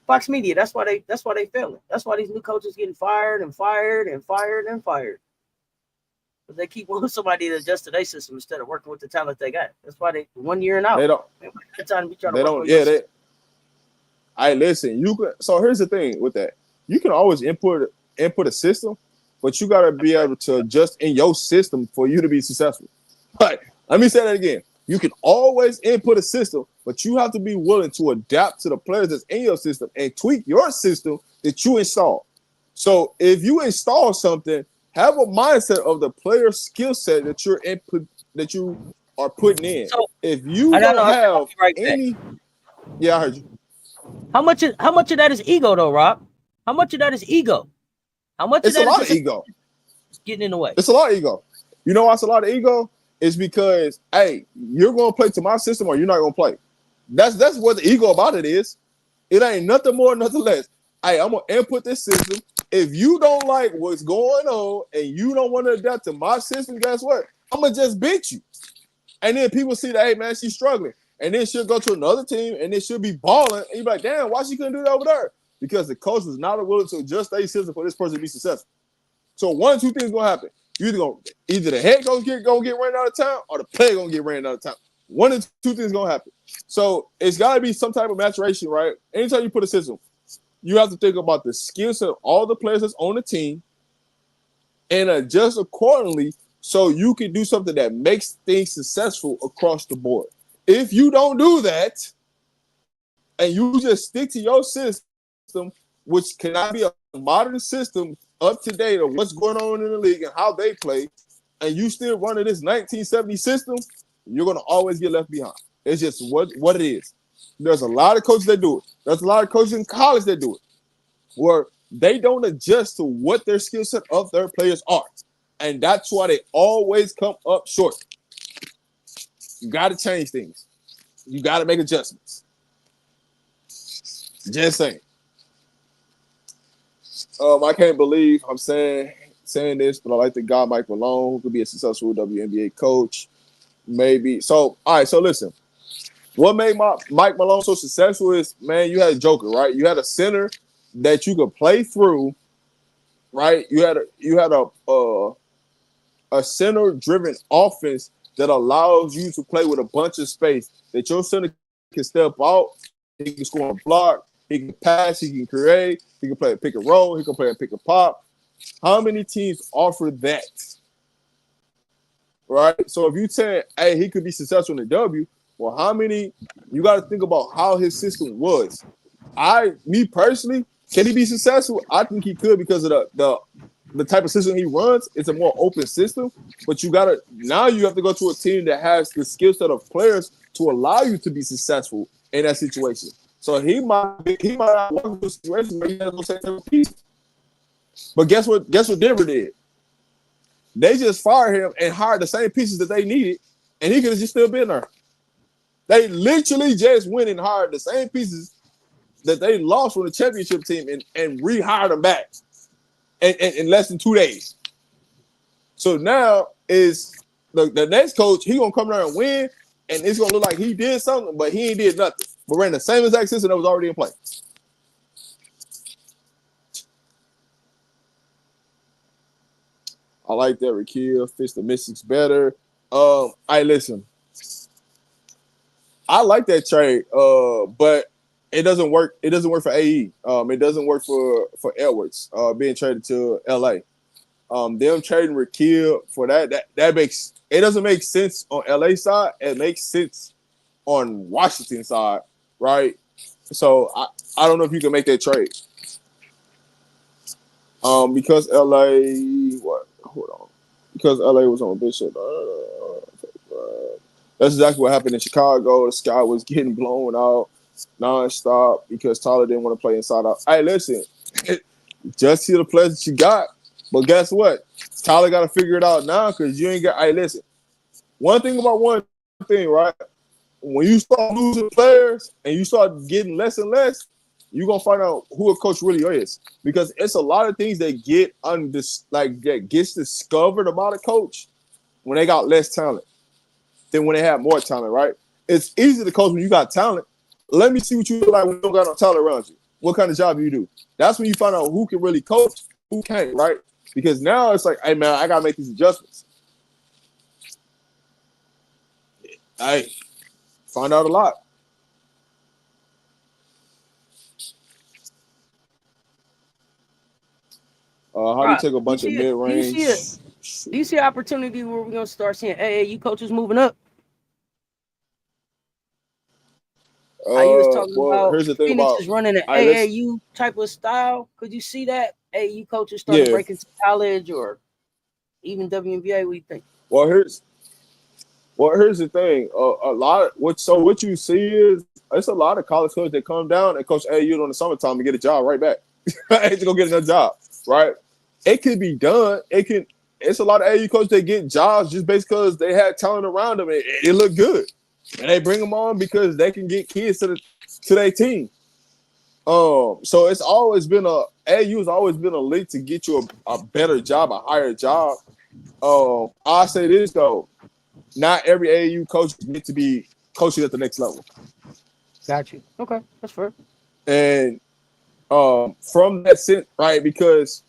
Fox Media. That's why they failing. That's why these new coaches getting fired. But they keep wanting somebody to adjust to their system instead of working with the talent they got. That's why they 1 year and out. They don't. Listen. You can. So here's the thing with that. You can always input a system, but you got to be able to adjust in your system for you to be successful. But let me say that again. You can always input a system, but you have to be willing to adapt to the players that's in your system and tweak your system that you install. So if you install something, have a mindset of the player skill set that you are putting in. So, if you don't have any, I heard you. How much of that is ego, though, Rob? How much of that is ego? How much? It's a lot of ego. Getting in the way. It's a lot of ego. You know what's a lot of ego? It's because, hey, you're going to play to my system or you're not going to play. That's what the ego about it is. It ain't nothing more, nothing less. Hey, I'm going to input this system. If you don't like what's going on and you don't want to adapt to my system, guess what? I'm going to just bench you. And then people see that, hey, man, she's struggling. And then she'll go to another team and then she'll be balling. And you'll be like, damn, why she couldn't do that over there? Because the coach was not willing to adjust their system for this person to be successful. So one of two things going to happen. Either the head coach gonna get ran out of town or the player gonna get ran out of town. One of two things gonna happen. So it's gotta be some type of maturation, right? Anytime you put a system, you have to think about the skill set of all the players that's on the team and adjust accordingly so you can do something that makes things successful across the board. If you don't do that and you just stick to your system, which cannot be a modern system up to date of what's going on in the league and how they play, and you still running this 1970 system, you're going to always get left behind. It's just what it is. There's a lot of coaches that do it. There's a lot of coaches in college that do it, where they don't adjust to what their skill set of their players are. And that's why they always come up short. You got to change things. You got to make adjustments. Just saying. I can't believe I'm saying this, but I like the guy Mike Malone, who could be a successful WNBA coach. Maybe. So, all right. So listen, what made Mike Malone so successful is, man, you had a joker, right? You had a center that you could play through, right? You had a center-driven offense that allows you to play with a bunch of space. That your center can step out, he can score a block, he can pass, he can create, he can play a pick and roll, he can play a pick and pop. How many teams offer that? Right? So if you say, hey, he could be successful in the W, well, how many? You got to think about how his system was. Me personally, can he be successful? I think he could because of the type of system he runs. It's a more open system, but you have to go to a team that has the skill set of players to allow you to be successful in that situation. So he might not walk into a situation where he has no type of piece. But guess what Denver did? They just fired him and hired the same pieces that they needed, and he could have just still been there. They literally just went and hired the same pieces that they lost from the championship team and rehired them back in less than 2 days. So now is the next coach, he gonna come there and win, and it's gonna look like he did something, but he ain't did nothing. But ran the same exact system that was already in play. I like that Rickea fits the Mystics better. Listen. I like that trade, but it doesn't work. It doesn't work for AE. It doesn't work for Edwards being traded to LA. Them trading Rickea for that makes it doesn't make sense on LA side. It makes sense on Washington side, right? So I don't know if you can make that trade. Because LA hold on. Because LA was on Bishop. That's exactly what happened in Chicago. The sky was getting blown out nonstop because Tyler didn't want to play inside out. Hey, listen, just see the players that you got. But guess what? Tyler got to figure it out now because you ain't got. Hey, listen. One thing, right? When you start losing players and you start getting less and less, you're gonna find out who a coach really is. Because it's a lot of things that gets discovered about a coach when they got less talent than when they have more talent, right? It's easy to coach when you got talent. Let me see what you look like when you don't got no talent around you. What kind of job you do? That's when you find out who can really coach, who can't, right? Because now it's like, hey, man, I got to make these adjustments. I find out a lot. How do you take a bunch of mid-range? Do you see an opportunity where we're going to start seeing AAU coaches moving up? How you was talking about here's the thing Phoenix about, is running an AAU type of style. Could you see that? AAU coaches starting to break into college or even WNBA, what do you think? Well, here's the thing. What you see is it's a lot of college coaches that come down and coach AAU in the summertime and get a job right back. To go get another job, right? It could be done. It's a lot of AAU coaches that get jobs just based because they had talent around them and it looked good. And they bring them on because they can get kids to their team. So it's always been AAU has always been a link to get you a better job, a higher job. I say this though, not every AAU coach is meant to be coaching at the next level. Got you. Okay, that's fair. And from that sense, right? Because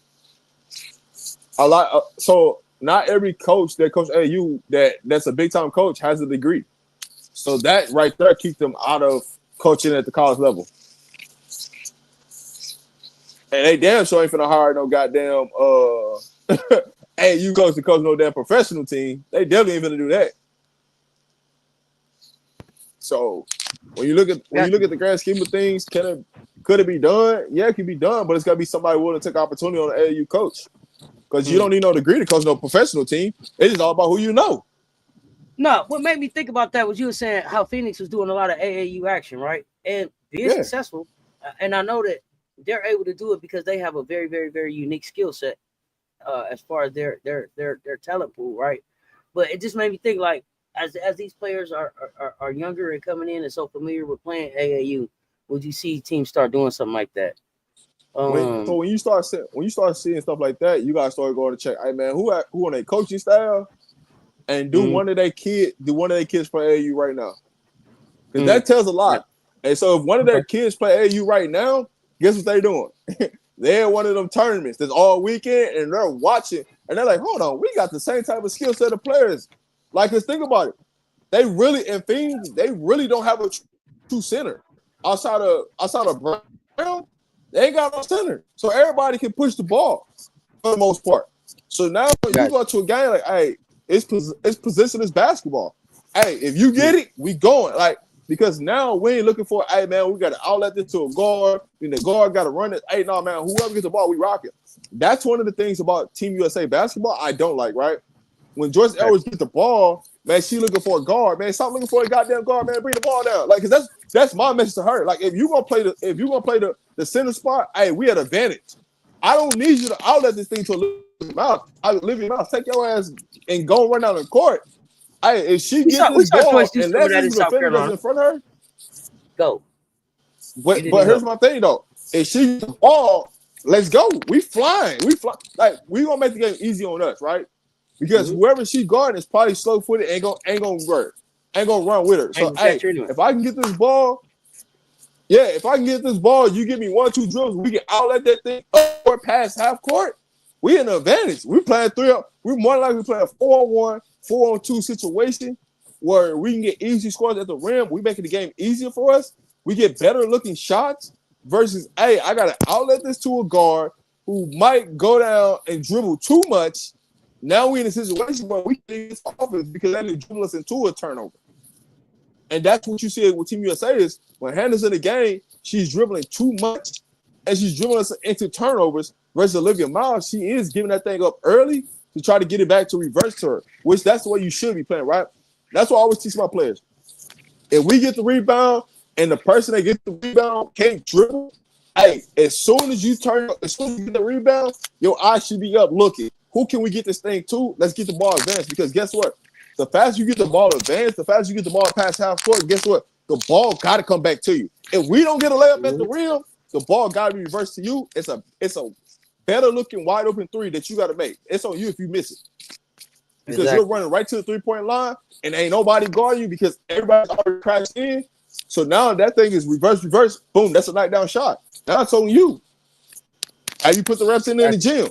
so not every coach that coach AAU that's a big time coach has a degree. So that right there keeps them out of coaching at the college level. And they damn sure ain't finna hire no goddamn AAU coach to coach no damn professional team. They definitely ain't finna do that. So when you look at the grand scheme of things, could it be done? Yeah, it can be done, but it's gotta be somebody willing to take opportunity on an AAU coach. Because you don't need no degree to coach no professional team. It's just all about who you know. No, what made me think about that was you were saying how Phoenix was doing a lot of AAU action, right? And being successful. And I know that they're able to do it because they have a very, very, very unique skill set as far as their talent pool, right? But it just made me think, like, as these players are younger and coming in and so familiar with playing AAU, would you see teams start doing something like that? When you start seeing stuff like that, you gotta start going to check. Hey man, who on their coaching staff, and do one of their kids play AAU right now? Because that tells a lot. And so if one of their kids play AAU right now, guess what they're doing? They're in one of them tournaments that's all weekend, and they're watching, and they're like, hold on, we got the same type of skill set of players. Like, let's think about it. They really don't have a true center outside of Brown. They ain't got no center, so everybody can push the ball for the most part. So now you go to a game like, hey, it's positionless basketball. Hey, if you get it, we going. Like, because now we ain't looking for, hey man, we got to outlet this to a guard, and the guard got to run it. Hey, no man, whoever gets the ball, we rock it. That's one of the things about Team USA basketball I don't like. Right, when Joyce Edwards gets the ball, man, she looking for a guard. Man, stop looking for a goddamn guard, man. Bring the ball down. Like, cause that's my message to her. Like, if you gonna play the center spot, hey, we at advantage. I don't need you to outlet this thing to Olivia Mouse. Olivia Mouse, take your ass and go run down the court. Hey, if she gets this ball and that's the defender that's in front of her, go. But here's my thing though. If she gets the ball, let's go. We flying. Like, we gonna make the game easy on us, right? Because whoever she guarding is probably slow footed, ain't gonna run with her. So hey, if I can get this ball, you give me 1-2 drills, we can outlet that thing up or past half court. We in the advantage. We playing 3-up. We more likely playing a 4-on-1, 4-on-2 situation where we can get easy scores at the rim. We making the game easier for us. We get better looking shots versus, hey, I gotta outlet this to a guard who might go down and dribble too much. Now we in a situation where we can get offense because that will dribble us into a turnover. And that's what you see with Team USA is when Hannah's in the game, she's dribbling too much and she's dribbling us into turnovers versus Olivia Miles. She is giving that thing up early to try to get it back to reverse to her, which that's the way you should be playing, right? That's what I always teach my players. If we get the rebound and the person that gets the rebound can't dribble, hey, as soon as you get the rebound, your eyes should be up looking. Who can we get this thing to? Let's get the ball advanced because guess what? The faster you get the ball advanced, the faster you get the ball past half court, guess what? The ball got to come back to you. If we don't get a layup at the rim, the ball got to be reversed to you. It's a better looking wide open three that you got to make. It's on you if you miss it. Because you're running right to the 3-point line and ain't nobody guarding you because everybody's already crashed in. So now that thing is reverse, boom, that's a knockdown shot. Now it's on you. How you put the reps in the gym.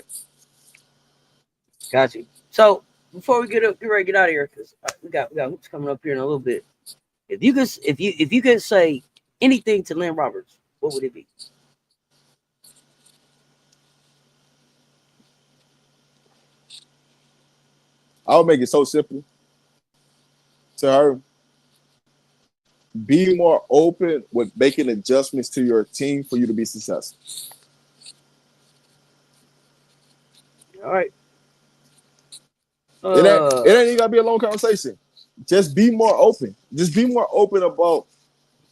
Got you. So before we get ready to get out of here, because we got hoops coming up here in a little bit. If you could say anything to Lynne Roberts, what would it be? I would make it so simple. To her, be more open with making adjustments to your team for you to be successful. All right. It ain't even gotta be a long conversation. Just be more open. Just be more open about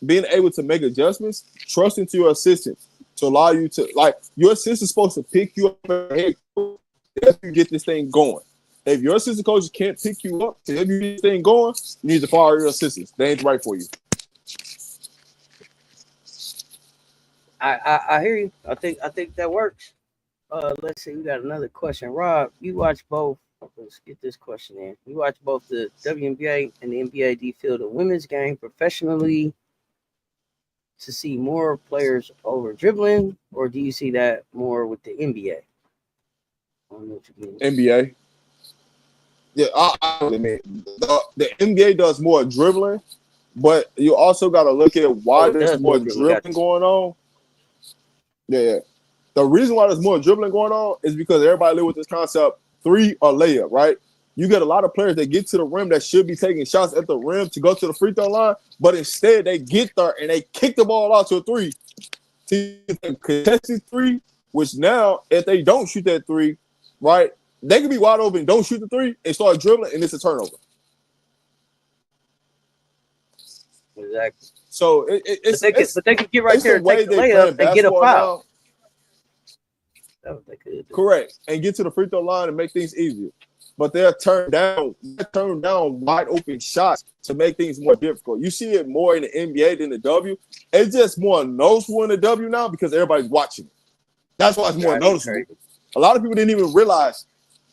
being able to make adjustments, trusting to your assistant to allow you to, like, your assistant's supposed to pick you up and help you get this thing going. If your assistant coaches can't pick you up to help you get this thing going, you need to fire your assistants. They ain't right for you. I hear you. I think that works. Let's see. We got another question. Rob, you watch both. Let's get this question in. You watch both the WNBA and the NBA. Do you feel the women's game professionally to see more players over dribbling, or do you see that more with the NBA? I don't know what you mean. NBA. Yeah, I mean, the NBA does more dribbling, but you also got to look at why there's more dribbling going on. Yeah. The reason why there's more dribbling going on is because everybody live with this concept, 3 or layup, right? You get a lot of players that get to the rim that should be taking shots at the rim to go to the free throw line, but instead they get there and they kick the ball out to a 3. Contested 3, which now if they don't shoot that 3, right, they can be wide open, don't shoot the 3, and start dribbling, and it's a turnover. Exactly. So but they could get right there and take the layup and get a foul. That's what they could do. Correct, and get to the free throw line and make things easier. But they're turned down wide open shots to make things more difficult. You see it more in the NBA than the W. It's just more noticeable in the W now because everybody's watching. That's why it's more noticeable. A lot of people didn't even realize.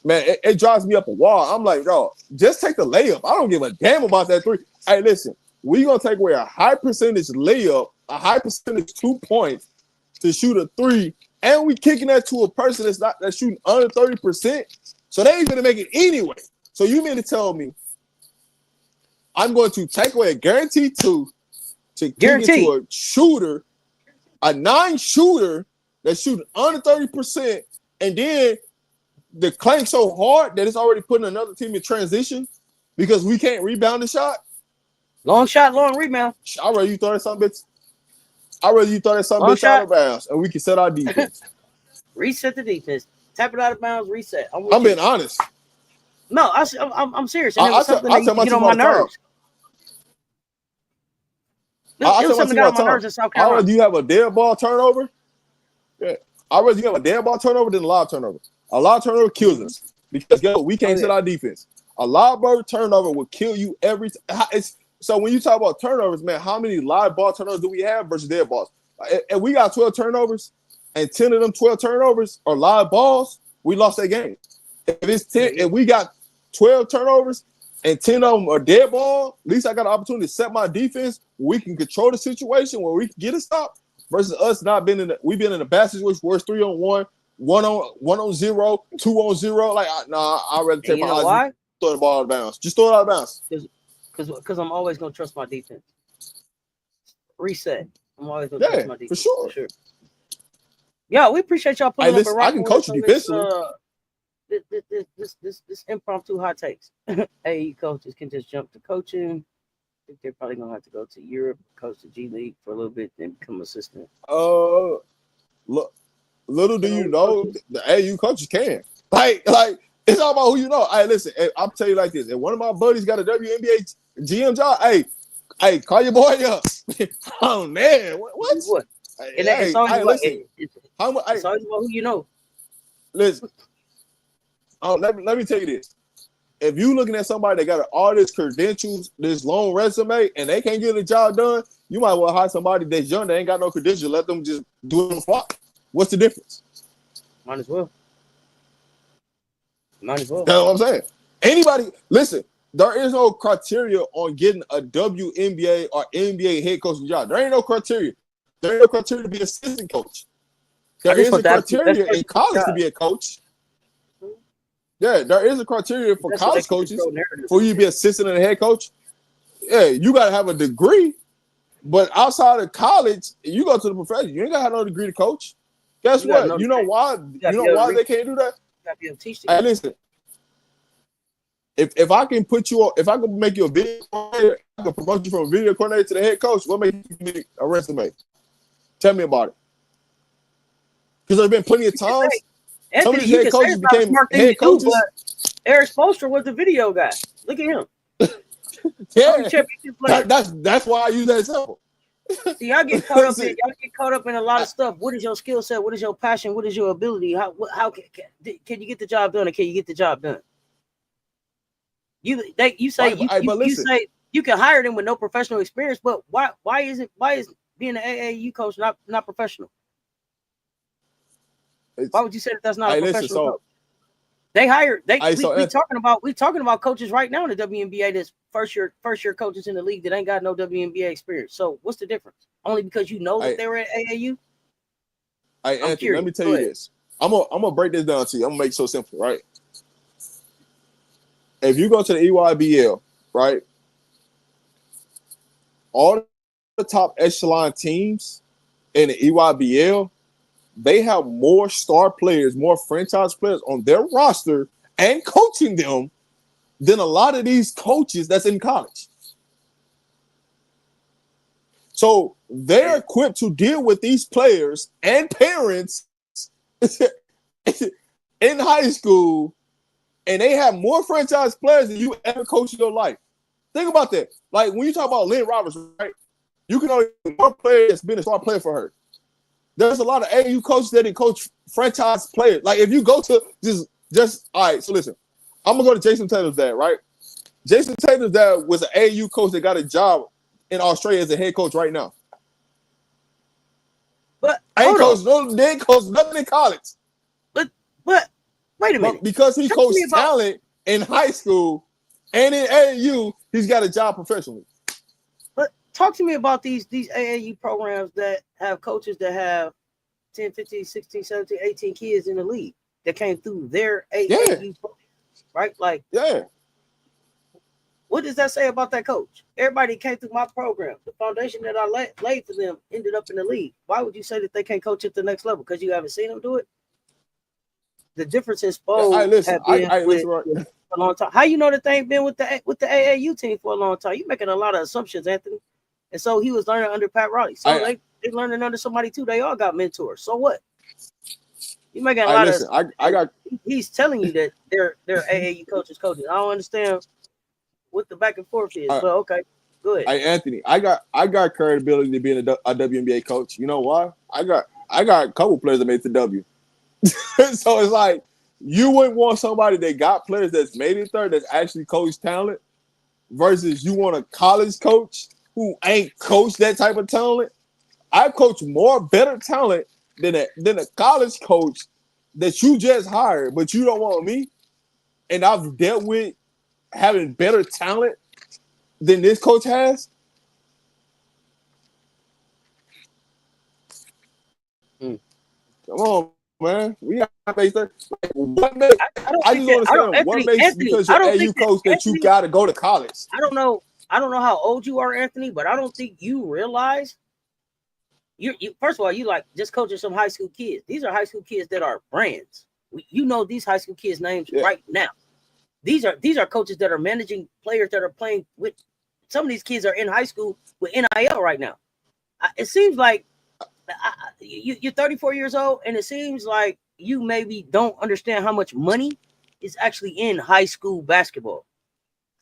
Man, it drives me up a wall. I'm like, bro, just take the layup. I don't give a damn about that three. Hey, listen, we're going to take away a high percentage layup, a high percentage 2 points to shoot a three, and we kicking that to a person that's shooting under 30%. So they ain't going to make it anyway. So you mean to tell me I'm going to take away a guaranteed two to kick it to a shooter, a 9-shooter that's shooting under 30%, and then the clank so hard that it's already putting another team in transition because we can't rebound the shot. Long shot, long rebound. I'd rather you throw that some bitch. I'd rather you throw that some bitch out of bounds and we can set our defense. Reset the defense. Tap it out of bounds. Reset. I'm being honest. No, I'm serious. I'll tell my team on my nerves. I'll tell my team all the time. I'd rather you have a dead ball turnover. Yeah. I'd rather you have a dead ball turnover than a live turnover. A live turnover kills us because we can't set our defense. A live ball turnover will kill you every time. So when you talk about turnovers, man, how many live ball turnovers do we have versus dead balls? If we got 12 turnovers and 10 of them 12 turnovers are live balls, we lost that game. If it's 10, if we got 12 turnovers and 10 of them are dead ball, at least I got an opportunity to set my defense where we can control the situation, where we can get a stop versus us not being we've been in a bad situation where it's 3-on-1, 1-on-0, 2-on-0. Like, nah, I'd rather take my eyes throw the ball out of bounds. Just throw it out of bounds. Because I'm always gonna trust my defense. Reset. I'm always gonna trust my defense. For sure. Yeah, we appreciate y'all putting up a rock. I can coach you defensively. This impromptu hot takes. Hey, coaches can just jump to coaching. I think they're probably gonna have to go to Europe, coach the G League for a little bit, then become assistant. Look, little do you know, the AU coaches can. Like it's all about who you know. Hey, listen, I'll tell you like this. If one of my buddies got a WNBA GM job, hey, call your boy up. Oh man, what? It's always about who you know. Listen, let me tell you this. If you looking at somebody that got all these credentials, this long resume, and they can't get the job done, you might well hire somebody that's young that ain't got no credentials. Let them just do it on the fly. What's the difference? Might as well. That's what I'm saying. Anybody, listen, there is no criteria on getting a WNBA or NBA head coaching job. There ain't no criteria. There ain't no criteria to be an assistant coach. There is a criteria in college to be a coach. Yeah, there is a criteria for college coaches for you to be assistant and a head coach. Yeah, you got to have a degree. But outside of college, you go to the profession. You ain't got to have no degree to coach. Guess what? You know why? You know why they can't do that? Hey, listen. If I can put you on, if I can make you a video coordinator, I can promote you from a video coordinator to the head coach. What makes you need a resume? Tell me about it. Because there's been plenty of times. Some of these head coaches became head coaches. Eric Spoelstra was the video guy. Look at him. Yeah, that's why I use that example. See, y'all get caught up in a lot of stuff. What is your skill set? What is your passion? What is your ability? How can you get the job done, or can you get the job done? You say you can hire them with no professional experience, but why is being an AAU coach not professional? Why would you say that's not a professional coach? They hire we talking about coaches right now in the WNBA that's first year coaches in the league that ain't got no WNBA experience. So what's the difference? Only because you know that they were at AAU? Hey, Anthony, let me tell you this. I'm gonna break this down to you. I'm gonna make it so simple, right? If you go to the EYBL, right, all the top echelon teams in the EYBL, they have more star players, more franchise players on their roster and coaching them than a lot of these coaches that's in college. So they're equipped to deal with these players and parents in high school, and they have more franchise players than you ever coached in your life. Think about that. Like when you talk about Lynne Roberts, right? You can only one player that's been a star player for her. There's a lot of AAU coaches that didn't coach franchise players. Like if you go to just all right. So listen, I'm gonna go to Jason Tatum's dad, right? Jason Tatum's dad was an AAU coach that got a job in Australia as a head coach right now. But they ain't coached nothing in college. But wait a minute. But because he coached talent in high school and in AAU, he's got a job professionally. But talk to me about these AAU programs that have coaches that have 10, 15, 16, 17, 18 kids in the league that came through their AAU program, right? Like, what does that say about that coach? Everybody came through my program. The foundation that I laid for them ended up in the league. Why would you say that they can't coach at the next level? Because you haven't seen them do it? The difference in Spo have been with a long time. How you know that they ain't been with the AAU team for a long time? You're making a lot of assumptions, Anthony. And so he was learning under Pat Riley. So they learning under somebody too. They all got mentors. So what? You making a lot of. He's telling you that they're AAU coaches. I don't understand what the back and forth is. But okay, good. Hey Anthony, I got credibility to being a WNBA coach. You know why? I got a couple players that made the W. So it's like you wouldn't want somebody that got players that's made it there that's actually coached talent versus you want a college coach who ain't coached that type of talent. I coach more better talent than a college coach that you just hired, but you don't want me. And I've dealt with having better talent than this coach has. Come on, man. We got to face that. Like, what makes? I just don't understand what makes because you're AU coach that you got to go to college. I don't know how old you are, Anthony, but I don't think you realize. You first of all, you like just coaching some high school kids. These are high school kids that are brands. You know these high school kids' names right now. These are coaches that are managing players that are playing with. Some of these kids are in high school with NIL right now. It seems like you're 34 years old, and it seems like you maybe don't understand how much money is actually in high school basketball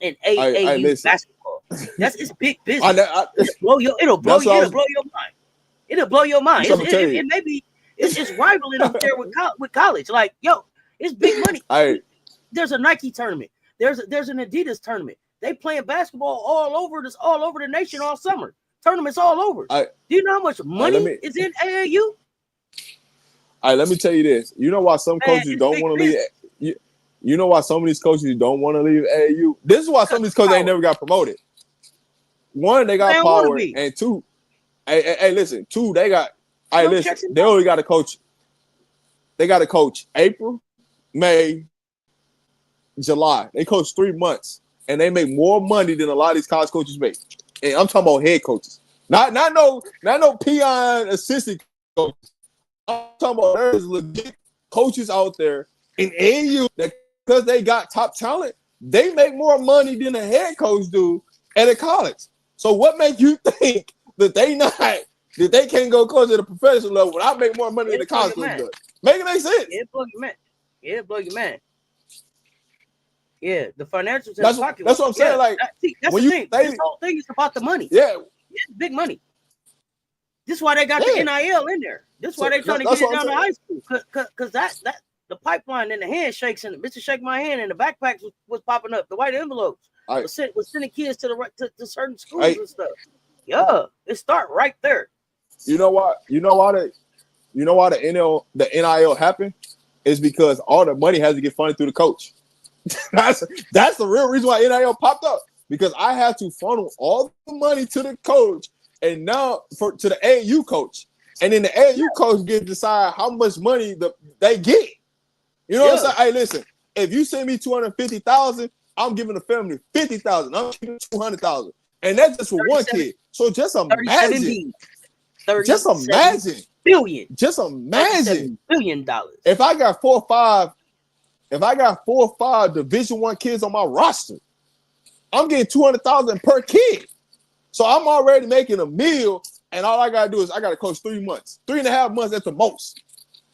and AAU basketball. It's big business. It'll blow your mind. It'll blow your mind. It maybe it's rivaling up there with college. Like, yo, it's big money. There's a Nike tournament. There's an Adidas tournament. They playing basketball all over the nation all summer. Tournaments all over. Do you know how much money is in AAU? All right, let me tell you this. You know why some coaches don't want to leave? You know why some of these coaches don't want to leave AAU? This is why some of these coaches ain't never got promoted. One, they got power, and two, hey, listen. Two, they got. Listen. They only got to coach. They got to coach April, May, July. They coach 3 months, and they make more money than a lot of these college coaches make. And I'm talking about head coaches, not no peon assistant coaches. I'm talking about there's legit coaches out there in AAU that because they got top talent, they make more money than a head coach do at a college. So what makes you think that they can't go coach at a professional level when I make more money than the college coach does? Make it make sense. Yeah, blow your man. Yeah, blow your man. Yeah, the financials. That's what I'm saying. Like, that's the thing. This whole thing is about the money. Yeah, it's big money. This is why they got the NIL in there. This is why they're trying to get it down to high school. Because that the pipeline and the handshakes and Mr. Shake My Hand and the backpacks was popping up. The white envelopes was sending kids to certain schools and stuff. Yeah, it start right there. You know why the NIL happened? Is because all the money has to get funded through the coach. That's the real reason why NIL popped up, because I have to funnel all the money to the coach and now to the AAU coach, and then the AAU coach get to decide how much money they get. You know what I'm saying? Hey, listen, if you send me $250,000, I'm giving the family $50,000. I'm giving $200,000, and that's just for one kid. So just imagine, Just imagine $37 billion. If I got 4 or 5 Division I kids on my roster, I'm getting $200,000 per kid. So I'm already making $1 million, and all I gotta do is I gotta coach 3 months, 3.5 months at the most.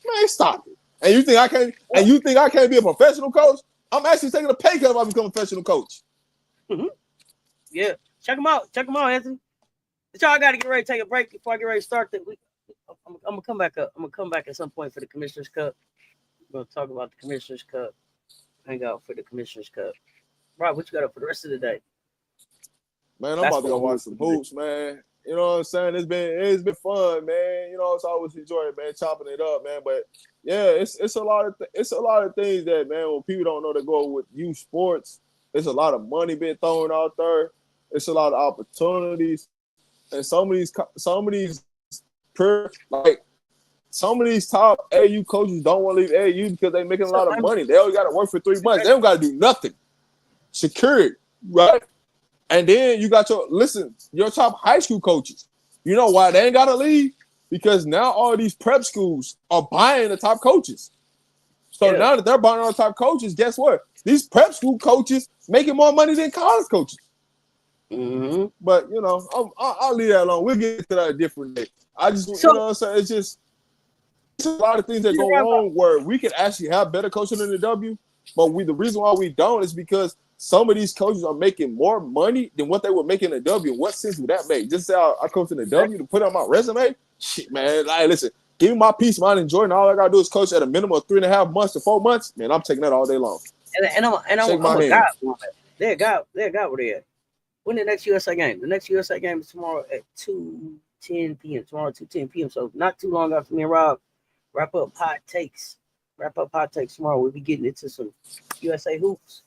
Man, stop it. And you think I can't? And you think I can't be a professional coach? I'm actually taking a pay cut if I become a professional coach. Mm-hmm. Yeah, check them out, Anthony. But y'all got to get ready to take a break before I get ready to start the week. I'm gonna come back up. I'm gonna come back at some point for the Commissioner's Cup. We're gonna talk about the Commissioner's Cup. Hang out for the Commissioner's Cup. Rob, what you got up for the rest of the day? Man, I'm about to go watch some hoops, man. You know what I'm saying? It's been fun, man. You know, it's always enjoying, man, chopping it up, man. But yeah, it's a lot of things that, man, when people don't know to go with youth sports, there's a lot of money being thrown out there. It's a lot of opportunities, and some of these top AU coaches don't want to leave AU because they're making a lot of money. They only got to work for 3 months. They don't got to do nothing. Security, right? And then you got your top high school coaches. You know why they ain't got to leave? Because now all these prep schools are buying the top coaches. So now that they're buying all the top coaches, guess what? These prep school coaches making more money than college coaches. Mm-hmm. But, you know, I'll leave that alone. We'll get to that a different day. You know what I'm saying? It's a lot of things that go wrong where we could actually have better coaching in the W, but the reason why we don't is because some of these coaches are making more money than what they were making in the W. What sense would that make? Just say I coach in the W to put on my resume? Shit, man. Like, listen, give me my peace of mind and joy, and all I gotta do is coach at a minimum of 3.5 months to 4 months. Man, I'm taking that all day long. And I'm a guy. They're a guy where they at. When the next USA game? The next USA game is tomorrow at 2:10 p.m. Tomorrow, 2:10 p.m. So not too long after me and Rob wrap up hot takes tomorrow. We'll be getting into some USA hoops.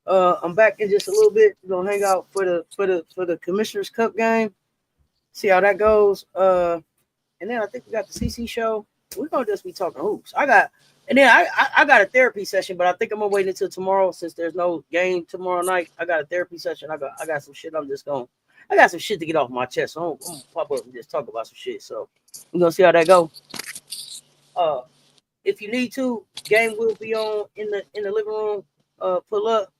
I'm back in just a little bit. We're gonna hang out for the Commissioner's Cup game. See how that goes. And then I think we got the CC show. We're gonna just be talking hoops. I got a therapy session, but I think I'm gonna wait until tomorrow since there's no game tomorrow night. I got a therapy session. I got some shit. I got some shit to get off my chest. So I'm gonna pop up and just talk about some shit. So we're gonna see how that go. If you need to, game will be on in the living room. Pull up.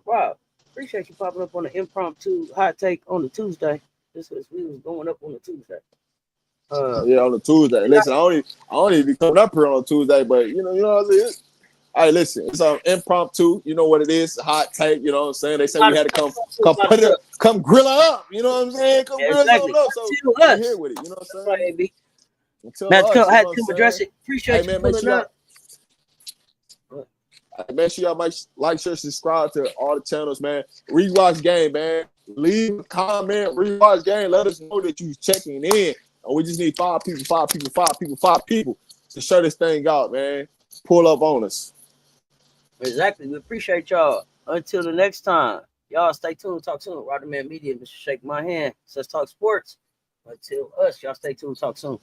Rob, appreciate you popping up on the impromptu hot take on the Tuesday. We was going up on the Tuesday. On the Tuesday. Listen, I don't even be coming up here on Tuesday, but you know what I'm saying? All right, listen, it's an impromptu. You know what it is? Hot take. You know what I'm saying? They say we had to come grill her up. You know what I'm saying? Come grill her up. So we're here with it. You know what I'm saying? Had to address it. Appreciate you pulling up. Make sure y'all like, share, subscribe to all the channels, man. Rewatch game, man. Leave a comment. Rewatch game. Let us know that you checking in. And we just need 5 people to share this thing out, man. Pull up on us. Exactly. We appreciate y'all. Until the next time, y'all stay tuned. Talk soon. RobDaMan Media, Mr. Shake My Hand. Let's talk sports. Until us, y'all stay tuned. Talk soon.